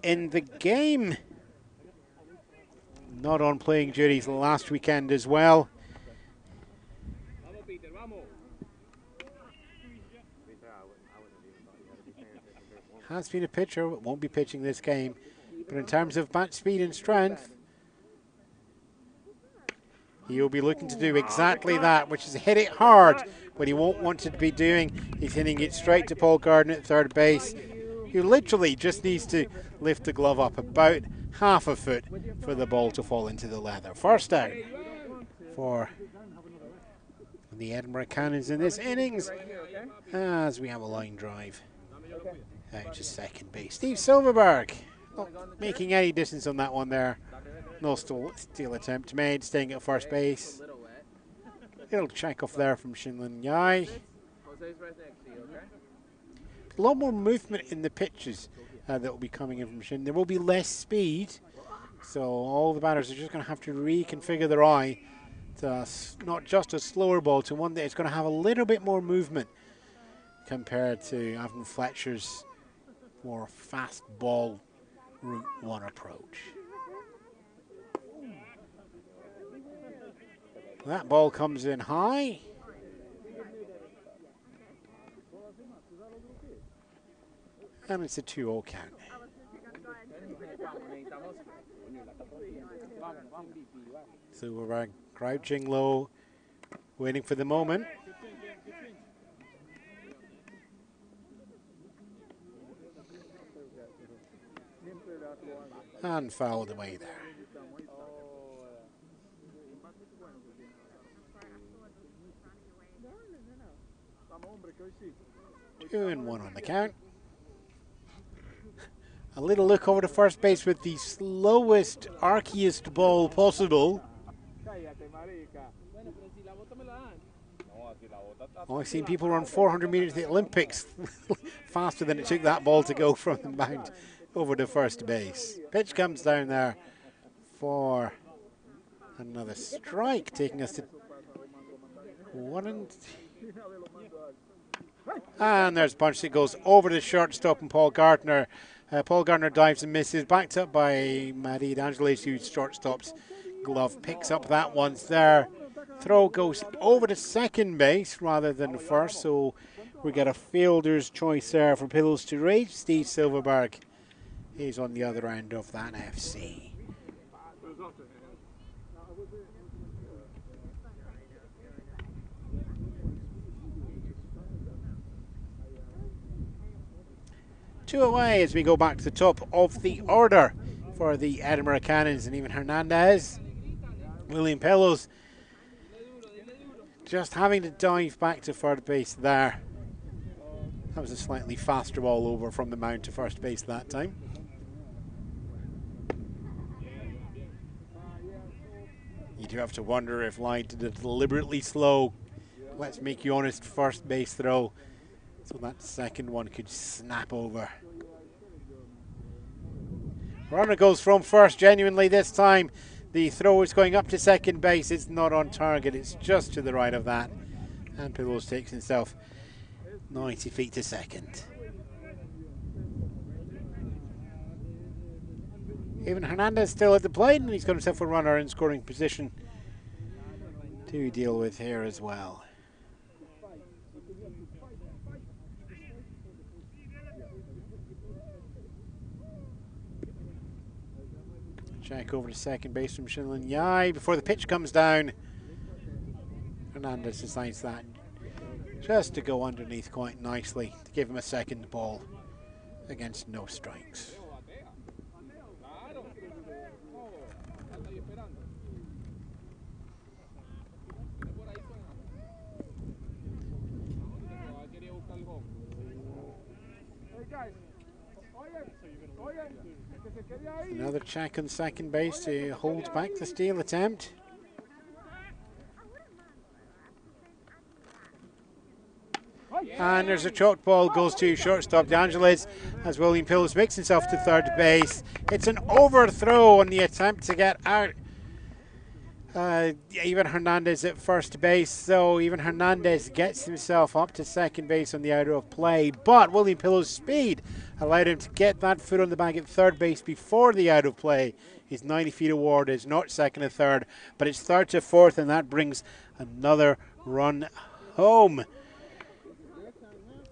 in the game. Not on playing duties last weekend as well. Has been a pitcher, won't be pitching this game. But in terms of bat speed and strength, he'll be looking to do exactly that, which is hit it hard. What he won't want to be doing is hitting it straight to Paul Gardner at third base, who literally just needs to lift the glove up about half a foot for the ball to fall into the leather. First out for the Edinburgh Cannons in this innings as we have a line drive out to second base. Steve Silverberg not making any distance on that one there. No steal attempt made, staying at first base. Little check off there from Shinlin Yai. A lot more movement in the pitches that will be coming in from Shin. There will be less speed, so all the batters are just going to have to reconfigure their eye to not just a slower ball, to one that is going to have a little bit more movement compared to Ivan Fletcher's more fast ball Route 1 approach. That ball comes in high. And it's a 2-0 count. Silverberg crouching low, waiting for the moment. And fouled away there. 2-1 on the count. A little look over to first base with the slowest, archiest ball possible. I've seen people run 400 meters at the Olympics faster than it took that ball to go from the mound over to first base. Pitch comes down there for another strike, taking us to 1 and there's a punch that goes over the shortstop and Paul Gardner. Paul Gardner dives and misses, backed up by Matty D'Angelis, whose shortstop's glove picks up that once there. Throw goes over to second base rather than first, so we get a fielder's choice there for Pillows to reach. Steve Silverberg is on the other end of that FC. Two away as we go back to the top of the order for the Edinburgh Cannons, and even Hernandez, William Pillows, just having to dive back to third base there. That was a slightly faster ball over from the mound to first base that time. You do have to wonder if Line did a deliberately slow, let's make you honest, first base throw, so that second one could snap over. Runner goes from first genuinely this time. The throw is going up to second base. It's not on target. It's just to the right of that. And Pillows takes himself 90 feet to second. Even Hernandez still at the plate, and he's got himself a runner in scoring position to deal with here as well. Check over to second base from Leauge before the pitch comes down. Hernandez decides that just to go underneath quite nicely to give him a second ball against no strikes. Another check on second base to hold back the steal attempt. And there's a chalk ball, goes to shortstop De Angelis as William Pillows makes himself to third base. It's an overthrow on the attempt to get out. Even Hernandez at first base, so even Hernandez gets himself up to second base on the out of play, but William Pillows' speed allowed him to get that foot on the bag at third base before the out of play. His 90 feet award is not second and third, but it's third to fourth, and that brings another run home.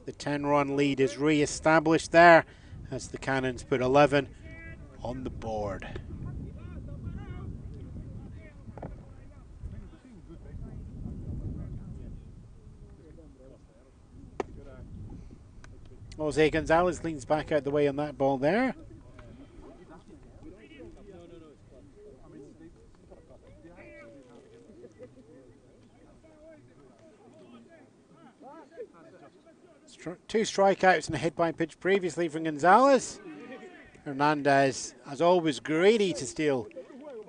The 10-run lead is re-established there as the Cannons put 11 on the board. Jose Gonzalez leans back out the way on that ball there. Two strikeouts and a hit by pitch previously from Gonzalez. Hernandez, as always, greedy to steal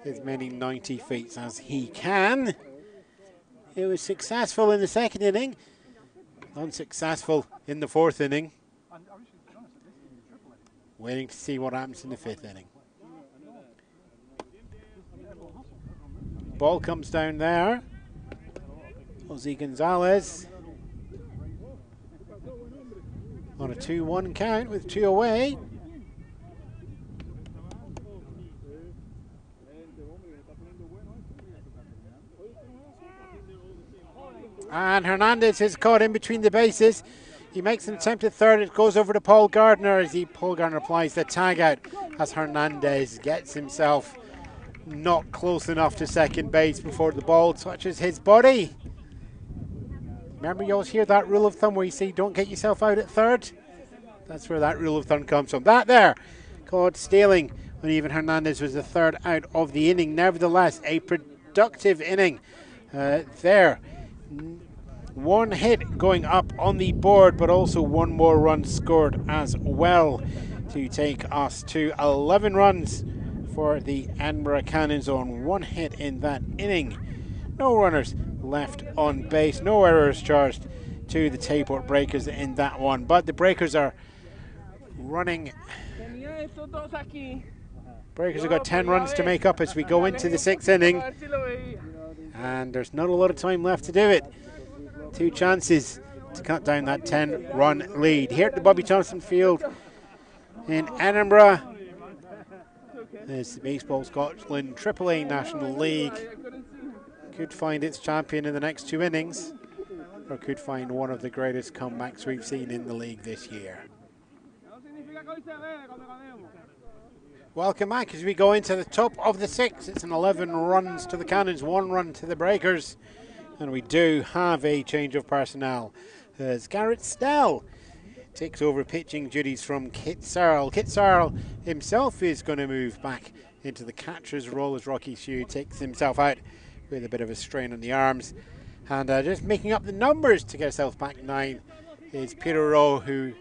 as many 90 feet as he can. It was successful in the second inning, unsuccessful in the fourth inning. Waiting to see what happens in the fifth inning. Ball comes down there. Jose Gonzalez on a 2-1 count with 2 away. And Hernandez is caught in between the bases. He makes an attempt at third. It goes over to Paul Gardner as Paul Gardner applies the tag out as Hernandez gets himself not close enough to second base before the ball touches his body. Remember, you always hear that rule of thumb where you say don't get yourself out at third? That's where that rule of thumb comes from. That there, caught stealing when even Hernandez was the third out of the inning. Nevertheless, a productive inning there. One hit going up on the board, but also one more run scored as well to take us to 11 runs for the Edinburgh Cannons on one hit in that inning. No runners left on base, no errors charged to the Tayport Breakers in that one, but the Breakers are running. Breakers have got 10 runs to make up as we go into the 6th inning, and there's not a lot of time left to do it. 2 chances to cut down that 10-run lead. Here at the Bobby Thompson Field in Edinburgh, as the Baseball Scotland AAA National League could find its champion in the next 2 innings, or could find one of the greatest comebacks we've seen in the league this year. Welcome back as we go into the top of the 6th. It's an 11 runs to the Cannons, 1 run to the Breakers. And we do have a change of personnel as Garrett Snell takes over pitching duties from Kit Searle. Kit Searle himself is going to move back into the catcher's role as Rocky Hsu takes himself out with a bit of a strain on the arms. And just making up the numbers to get himself back 9 is Peter Rowe, who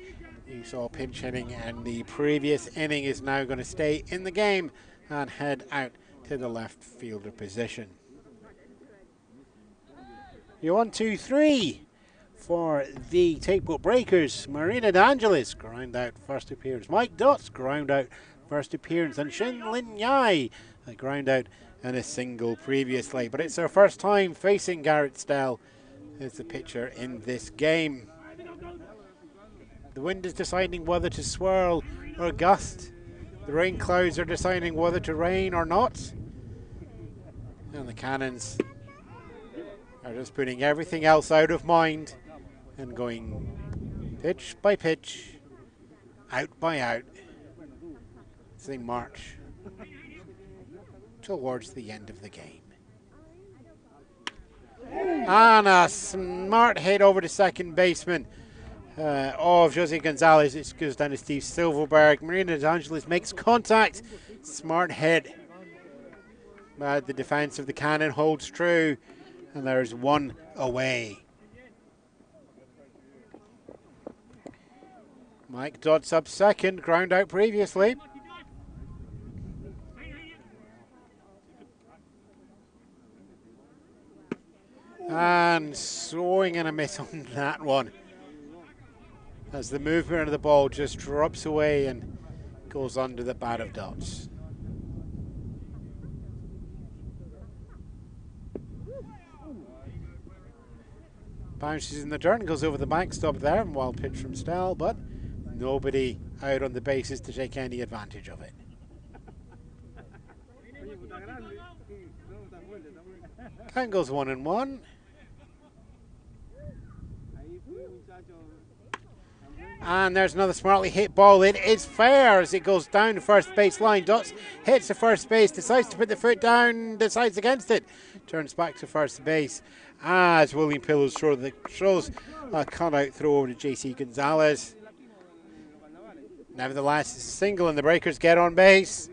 you saw pinch hitting in the previous inning, is now going to stay in the game and head out to the left fielder position. Your 1, 2, 3 for the Tayport Breakers. Marina De Angelis ground out first appearance. Mike Dotz ground out first appearance. And Shin Lin Yai a ground out and a single previously. But it's their first time facing Garrett Snell as the pitcher in this game. The wind is deciding whether to swirl or gust. The rain clouds are deciding whether to rain or not. And the Cannons are just putting everything else out of mind and going pitch by pitch, out by out, as they march towards the end of the game. And a smart hit over the second baseman of Jose Gonzalez. It goes down to Steve Silverberg. Marina De Angelis makes contact. Smart hit. But the defense of the Cannon holds true. And there's one away. Mike Dodds up second. Ground out previously. And swing and a miss on that one, as the movement of the ball just drops away and goes under the bat of Dodds. Bounces in the dirt and goes over the backstop there, and wild pitch from Stell, but nobody out on the bases to take any advantage of it. Count goes 1-1. And there's another smartly hit ball. It is fair as it goes down the first base line. Dotts hits the first base, decides to put the foot down, decides against it, turns back to first base as William Pillows throws a cut-out throw over to JC Gonzalez. Nevertheless, it's a single and the Breakers get on base.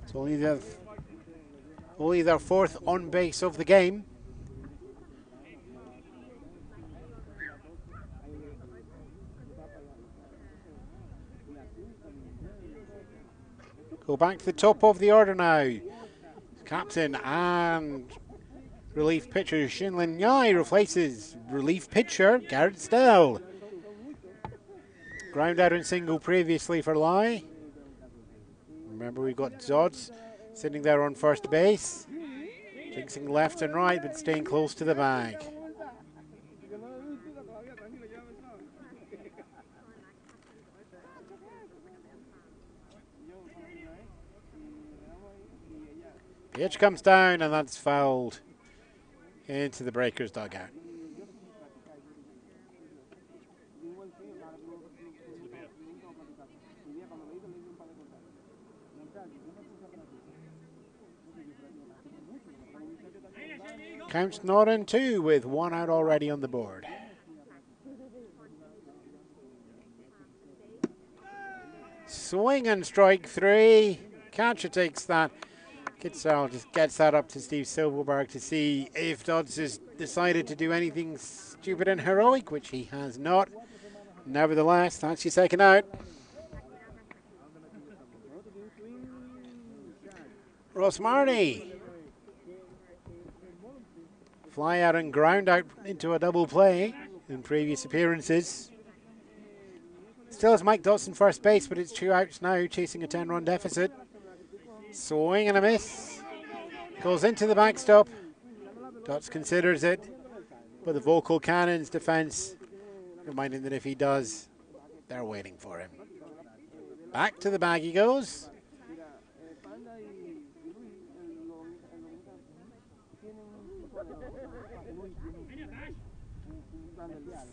It's only their fourth on base of the game. Go back to the top of the order now. Captain and relief pitcher Shinlin Yai replaces relief pitcher Garrett Stell. Ground out and single previously for Lai. Remember, we've got Dodds sitting there on first base, jinxing left and right, but staying close to the bag. Pitch comes down, and that's fouled into the Breakers dugout. Counts 0-2 with one out already on the board. Swing and strike three. Catcher takes that. Kitzel just gets that up to Steve Silverberg to see if Dodds has decided to do anything stupid and heroic, which he has not. Nevertheless, that's your second out. Ross Marnie. Fly out and ground out into a double play in previous appearances. Still has Mike Dodson first base, but it's 2 outs now, chasing a 10-run deficit. Swing and a miss. Goes into the backstop. Dodds considers it, but the vocal Cannons defense reminding that if he does, they're waiting for him. Back to the bag he goes.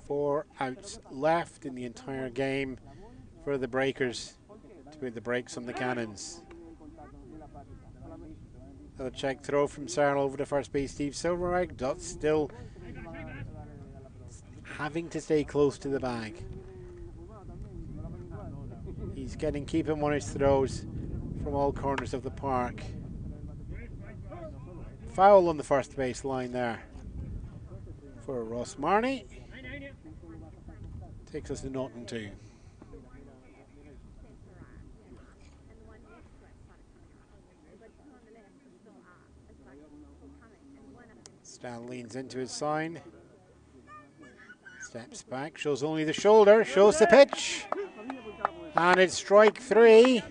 Four outs left in the entire game for the Breakers to put the brakes on the Cannons. Another check throw from Searle over to first base Steve Silverberg. Dotts still having to stay close to the bag. He's keeping on his throws from all corners of the park. Foul on the first base line there for Ross Marnie. Takes us to 0-2. Stan leans into his sign. Steps back, shows only the shoulder, shows the pitch. And it's strike three.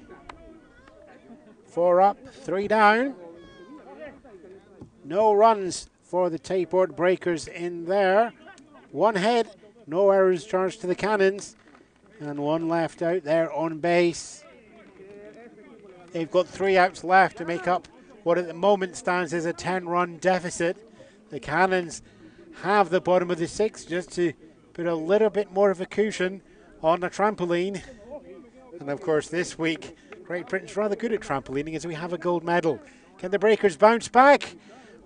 4 up, 3 down. No runs for the Tayport Breakers in there. 1 hit, no errors charged to the Cannons. And 1 left out there on base. They've got 3 outs left to make up what at the moment stands as a 10-run deficit. The Cannons have the bottom of the 6th just to put a little bit more of a cushion on the trampoline. And of course this week, Great Britain's rather good at trampolining as we have a gold medal. Can the Breakers bounce back?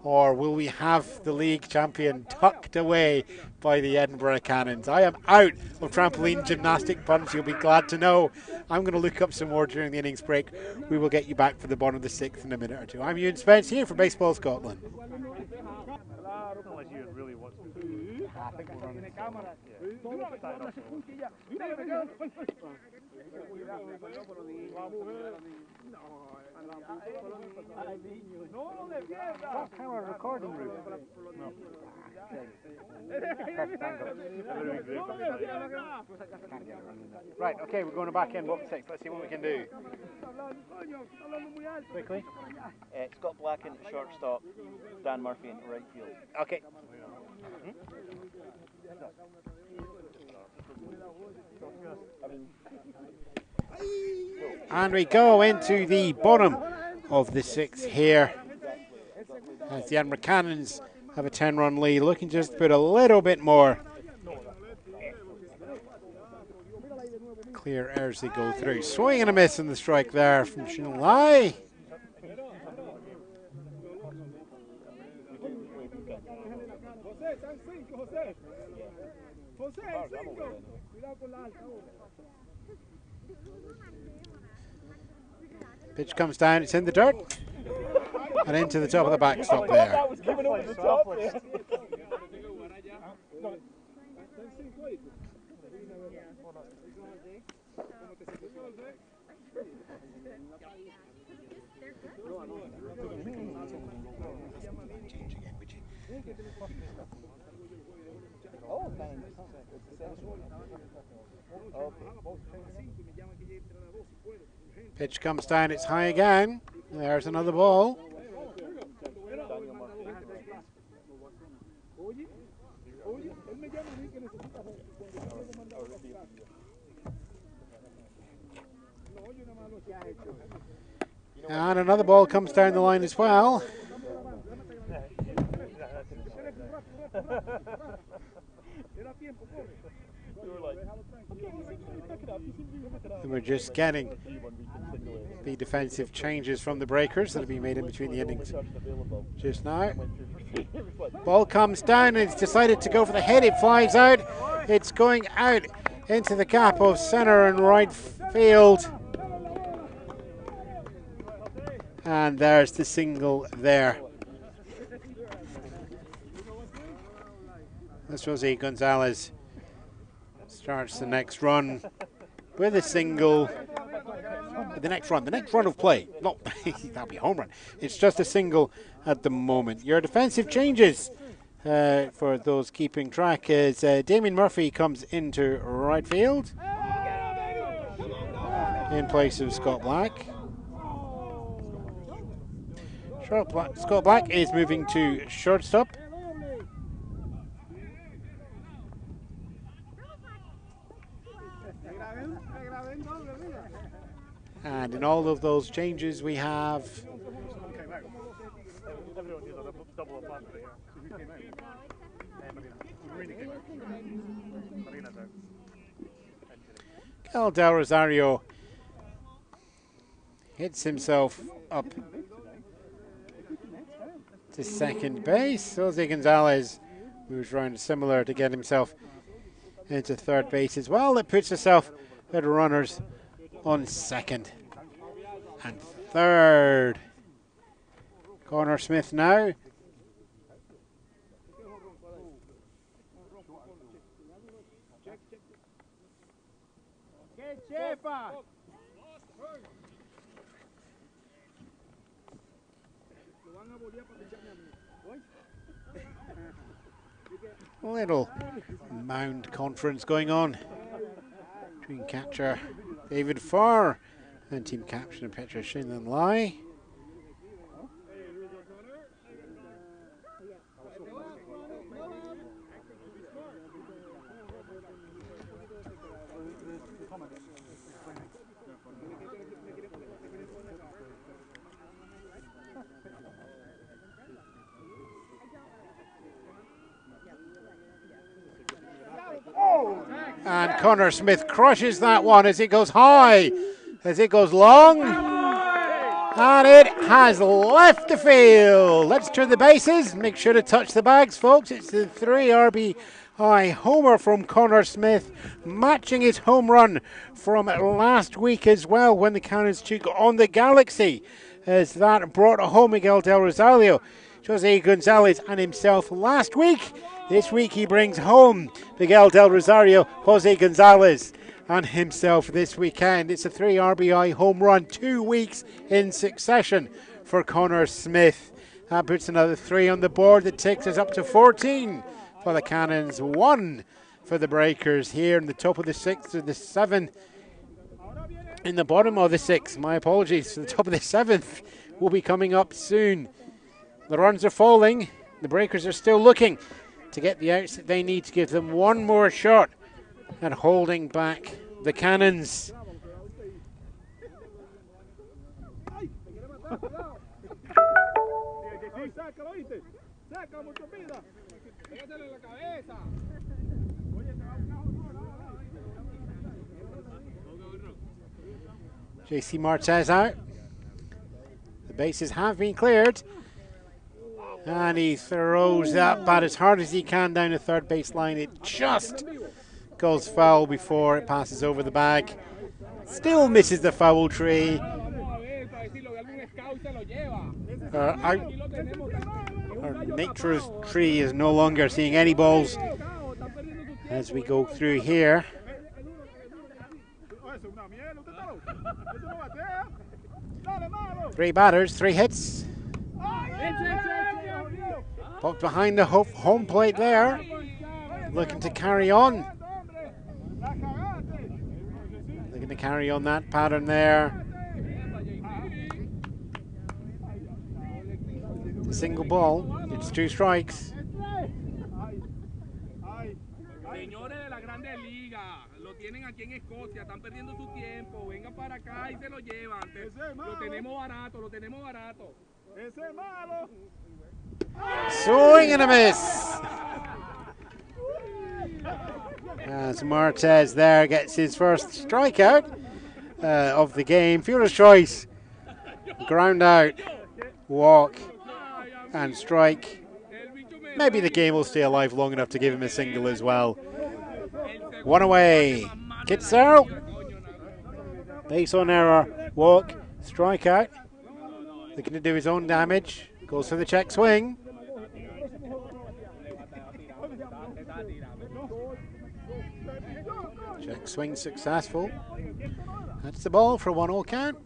Or will we have the league champion tucked away by the Edinburgh Cannons? I am out of trampoline gymnastic punts, you'll be glad to know. I'm going to look up some more during the innings break. We will get you back for the bottom of the sixth in a minute or two. I'm Ewan Spence here for Baseball Scotland. I think we're running. What camera recording room? No. Right, okay, we're going to back in box six. Let's see what we can do. Quickly. Scott Black into shortstop, Dan Murphy into right field. Okay. And we go into the bottom of the sixth here as the Edinburgh Cannons have a 10-run lead, looking just to put a little bit more clear airs they go through. Swing and a miss in the strike there from Shin Lai. Pitch comes down, it's in the dirt, and into the top of the backstop there. Pitch comes down, it's high again. There's another ball. And another ball comes down the line as well. And we're just getting the defensive changes from the Breakers that have been made in between the innings just now. Ball comes down and it's decided to go for the hit. It flies out. It's going out into the gap of centre and right field. And there's the single there. That's Jose Gonzalez starts the next run with a single. The next run of play. No, that'll be a home run. It's just a single at the moment. Your defensive changes for those keeping track is Damien Murphy comes into right field in place of Scott Black. Scott Black is moving to shortstop. And in all of those changes we have Cal Del Rosario hits himself up to second base. Jose Gonzalez moves around similar to get himself into third base as well. That puts herself at runners on second and third. Connor Smith now. Little mound conference going on between catcher David Farr and team captain and pitcher Shin Lai. And Connor Smith crushes that one as it goes high, as it goes long. And it has left the field. Let's turn the bases. Make sure to touch the bags, folks. It's the 3 RBI homer from Connor Smith, matching his home run from last week as well when the Canons took on the Galaxy, as that brought home Miguel Del Rosario, Jose Gonzalez and himself last week. This week he brings home Miguel Del Rosario, Jose Gonzalez and himself this weekend. It's a 3 RBI home run 2 weeks in succession for Connor Smith. That puts another 3 on the board. That takes us up to 14 for the Cannons, 1 for the Breakers here in the top of the 6th or the 7th. In the bottom of the 6th, my apologies. The top of the 7th will be coming up soon. The runs are falling. The Breakers are still looking to get the outs that they need to give them one more shot at holding back the Cannons. JC Martez out. The bases have been cleared. And he throws that bat as hard as he can down the third base line. It just goes foul before it passes over the bag. Still misses the foul tree. Our nature tree is no longer seeing any balls as we go through here. 3 batters, 3 hits. Poked behind the home plate there, looking to carry on. Looking to carry on that pattern there. It's a single ball, it's 2 strikes. Señores de la Grande Liga, lo tienen aquí en Escocia, están perdiendo su tiempo, vengan para acá y se lo llevan. Lo tenemos barato. Ese es malo. Swing and a miss. As Martez there gets his first strikeout of the game. Fielder's choice. Ground out, walk, and strike. Maybe the game will stay alive long enough to give him a single as well. 1 away. Kitzel. Base on error, walk, strikeout. Looking to do his own damage. Goes for the check swing. Check swing successful. That's the ball for a 1-0 count.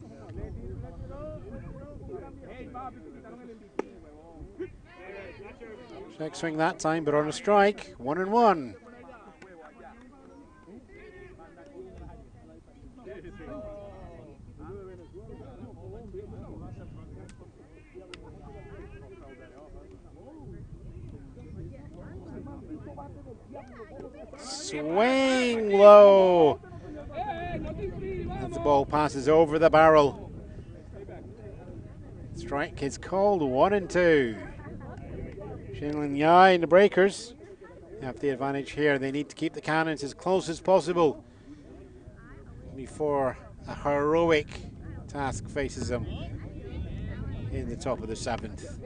Check swing that time, but on a strike. 1-1. Swing low. As the ball passes over the barrel. Strike is called. 1-2. Shinlin Yai and the Breakers have the advantage here. They need to keep the Cannons as close as possible before a heroic task faces them in the top of the 7th.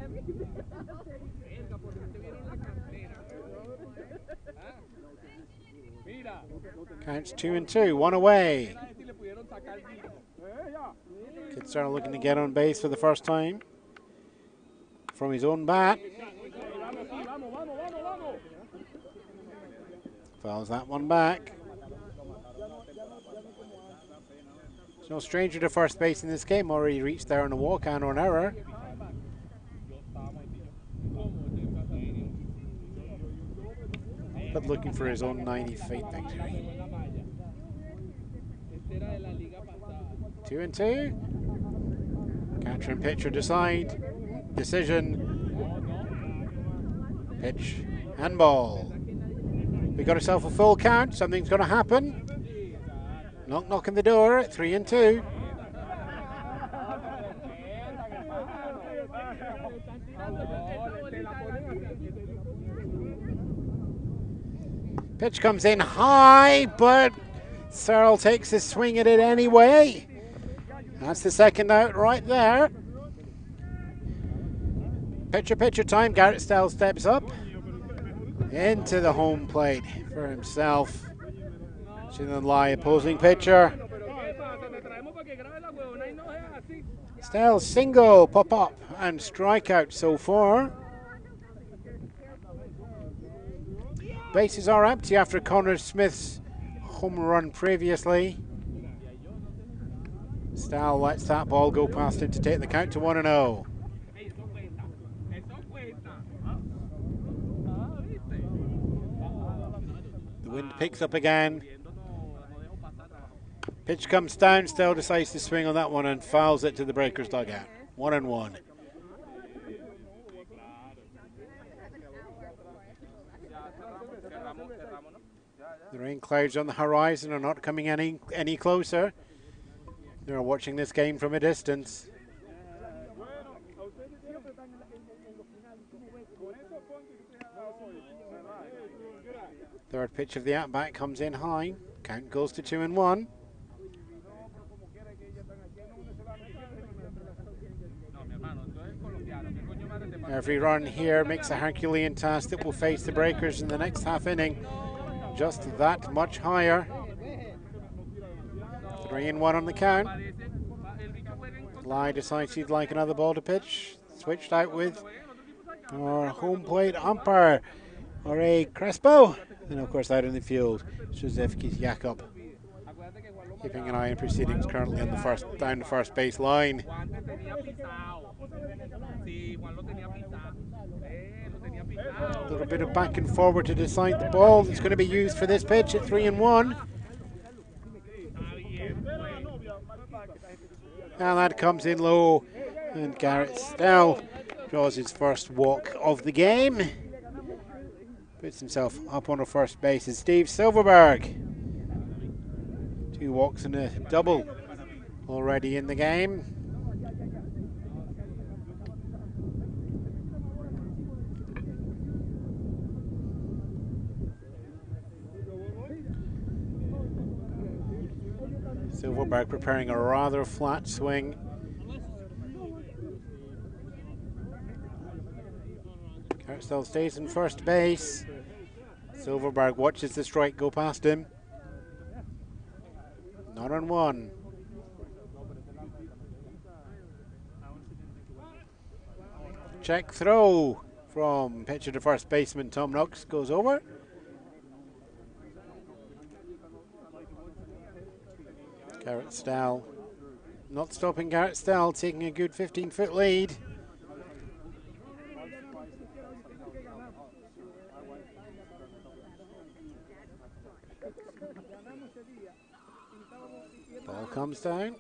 Counts 2-2, 1 away. Kitzer looking to get on base for the first time from his own bat. Fouls that one back. It's no stranger to first base in this game. Already reached there on a walk and on error. But looking for his own 90 feet victory. 2-2. Catcher and pitcher decide. Decision. Pitch and ball. We got ourselves a full count. Something's going to happen. Knock, knock on the door at 3-2. Pitch comes in high, but Searle takes a swing at it anyway. That's the second out right there. Pitcher time. Garrett Stell steps up into the home plate for himself. Shouldn't lie, opposing pitcher. Stell single, pop up, and strikeout so far. Bases are empty after Connor Smith's home run previously. Stell lets that ball go past him to take the count to 1-0. The wind picks up again. Pitch comes down, Stell decides to swing on that one and fouls it to the Breakers dugout. 1-1. The rain clouds on the horizon are not coming any closer. They're watching this game from a distance. Third pitch of the at-bat comes in high. Count goes to 2-1. Every run here makes a Herculean task that will face the Breakers in the next half inning just that much higher. 3-1 on the count. Lai decides he'd like another ball to pitch. Switched out with our home plate umpire, Ray Crespo. And of course out in the field, Joseph Jakob. Keeping an eye on proceedings currently on the down the first base line. A little bit of back and forward to decide the ball that's going to be used for this pitch at 3-1. And that comes in low, and Garrett Stell draws his first walk of the game. Puts himself up on a first base as Steve Silverberg. 2 walks and a double already in the game. Silverberg preparing a rather flat swing. Garrett Stell stays in first base. Silverberg watches the strike go past him. Not on 1. Check throw from pitcher to first baseman Tom Knox goes over. Garrett Stell, not stopping Garrett Stell, taking a good 15-foot lead. Ball comes down.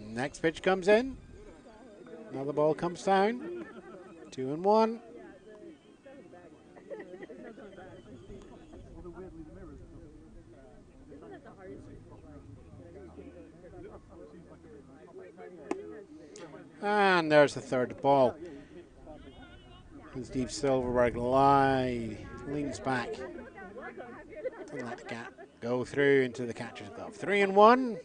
Next pitch comes in. Another ball comes down. 2-1. And there's the third ball. And Steve Silverberg leans back. And let the cat go through into the catcher's glove. 3-1.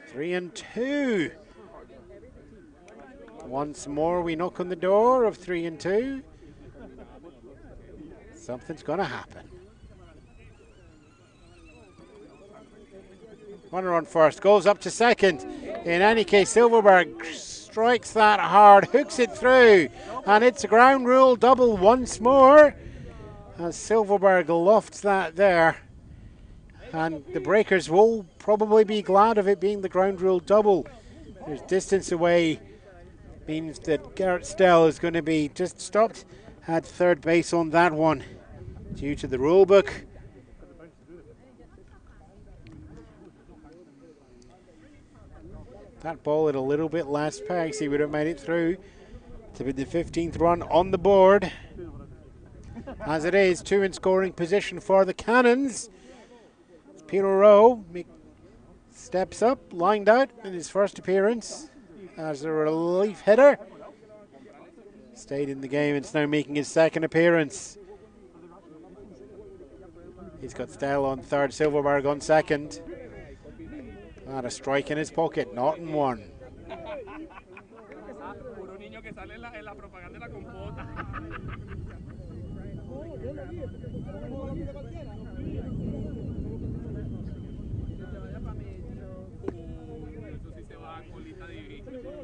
Three and 2. Once more we knock on the door of 3-2. Something's going to happen. Runner on first, goes up to second. In any case, Silverberg strikes that hard, hooks it through, and it's a ground rule double once more. As Silverberg lofts that there. And the Breakers will probably be glad of it being the ground rule double. There's distance away, means that Garrett Stell is going to be just stopped at third base on that one due to the rule book. That ball at a little bit less pace, he would have made it through to be the 15th run on the board. As it is, 2 in scoring position for the Cannons. Peter Rowe steps up, lined out in his first appearance. as a relief hitter. Stayed in the game and is now making his second appearance. He's got Stell on third, Silverberg on second. And a strike in his pocket, not in one.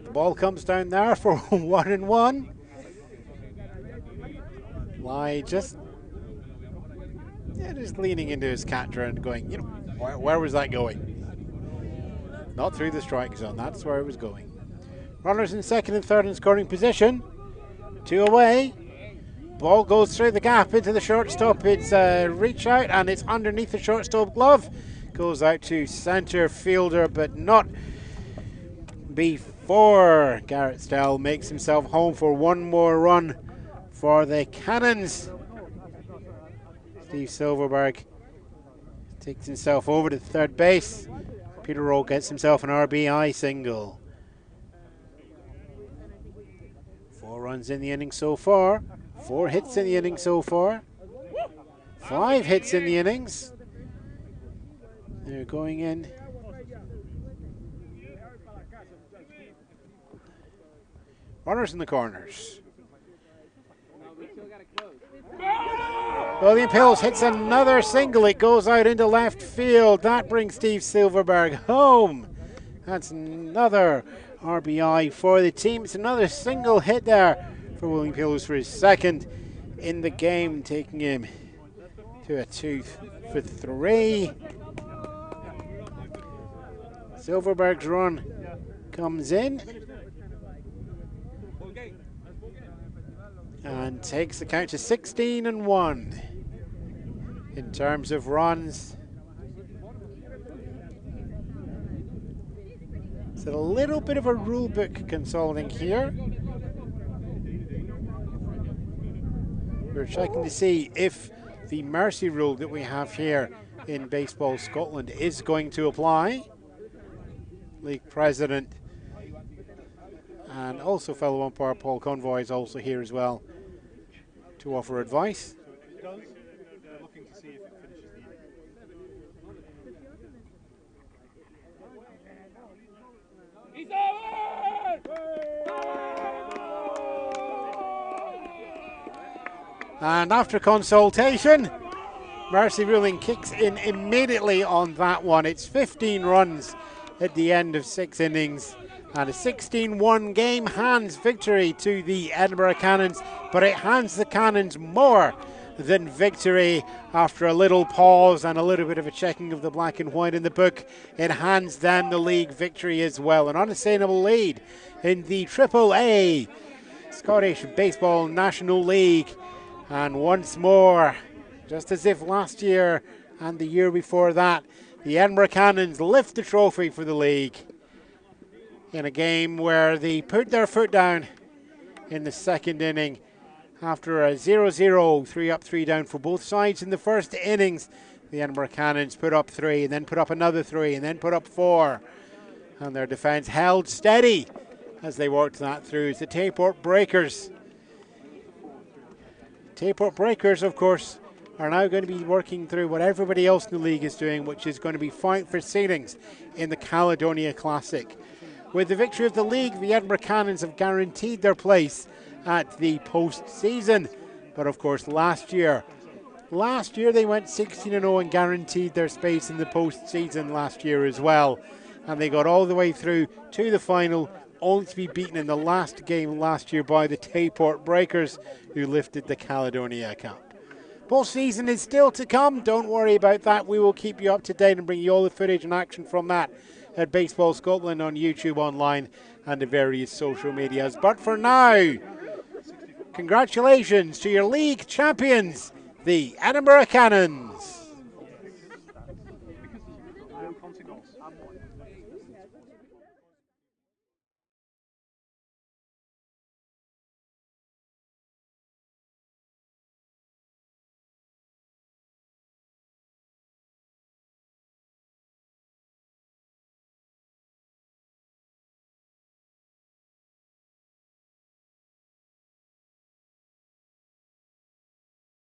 The ball comes down there for 1-1. Leauge just leaning into his catcher and going, you know, where was that going? Not through the strike zone, that's where it was going. Runners in second and third in scoring position. 2 away. Ball goes through the gap into the shortstop. It's a reach out and it's underneath the shortstop glove. Goes out to center fielder, but not before Garrett Stell makes himself home for one more run for the Cannons. Steve Silverberg takes himself over to third base. Peter Rowe gets himself an RBI single. 4 runs in the inning so far. 4 hits in the inning so far. 5 hits in the innings. They're going in. Runners in the corners. William Pills hits another single. It goes out into left field. That brings Steve Silverberg home. That's another RBI for the team. It's another single hit there for William Pills for his second in the game, taking him to a 2 for 3. Silverberg's run comes in and takes the count to 16-1 in terms of runs. It's a little bit of a rule book consulting here. We're checking to see if the mercy rule that we have here in Baseball Scotland is going to apply. League President and also fellow umpire Paul Convoy is also here as well to offer advice. And after consultation, mercy ruling kicks in immediately on that one. It's 15 runs at the end of 6 innings. And a 16-1 game hands victory to the Edinburgh Cannons, but it hands the Cannons more than victory. After a little pause and a little bit of a checking of the black and white in the book, it hands them the league victory as well. An unassailable lead in the AAA Scottish Baseball National League. And once more, just as if last year and the year before that, the Edinburgh Cannons lift the trophy for the league in a game where they put their foot down in the second inning after a 0-0, 3 up, 3 down for both sides in the first innings. The Edinburgh Cannons put up 3 and then put up another 3 and then put up 4. And their defence held steady as they worked that through. It's the Tayport Breakers. Tayport Breakers, of course, are now going to be working through what everybody else in the league is doing, which is going to be fighting for seedings in the Caledonia Classic. With the victory of the league, the Edinburgh Cannons have guaranteed their place at the post-season. But of course, last year they went 16-0 and guaranteed their space in the post-season last year as well. And they got all the way through to the final, only to be beaten in the last game last year by the Tayport Breakers, who lifted the Caledonia Cup. Post-season is still to come. Don't worry about that. We will keep you up to date and bring you all the footage and action from that at Baseball Scotland on YouTube, online, and the various social medias. But for now, congratulations to your league champions, the Edinburgh Cannons.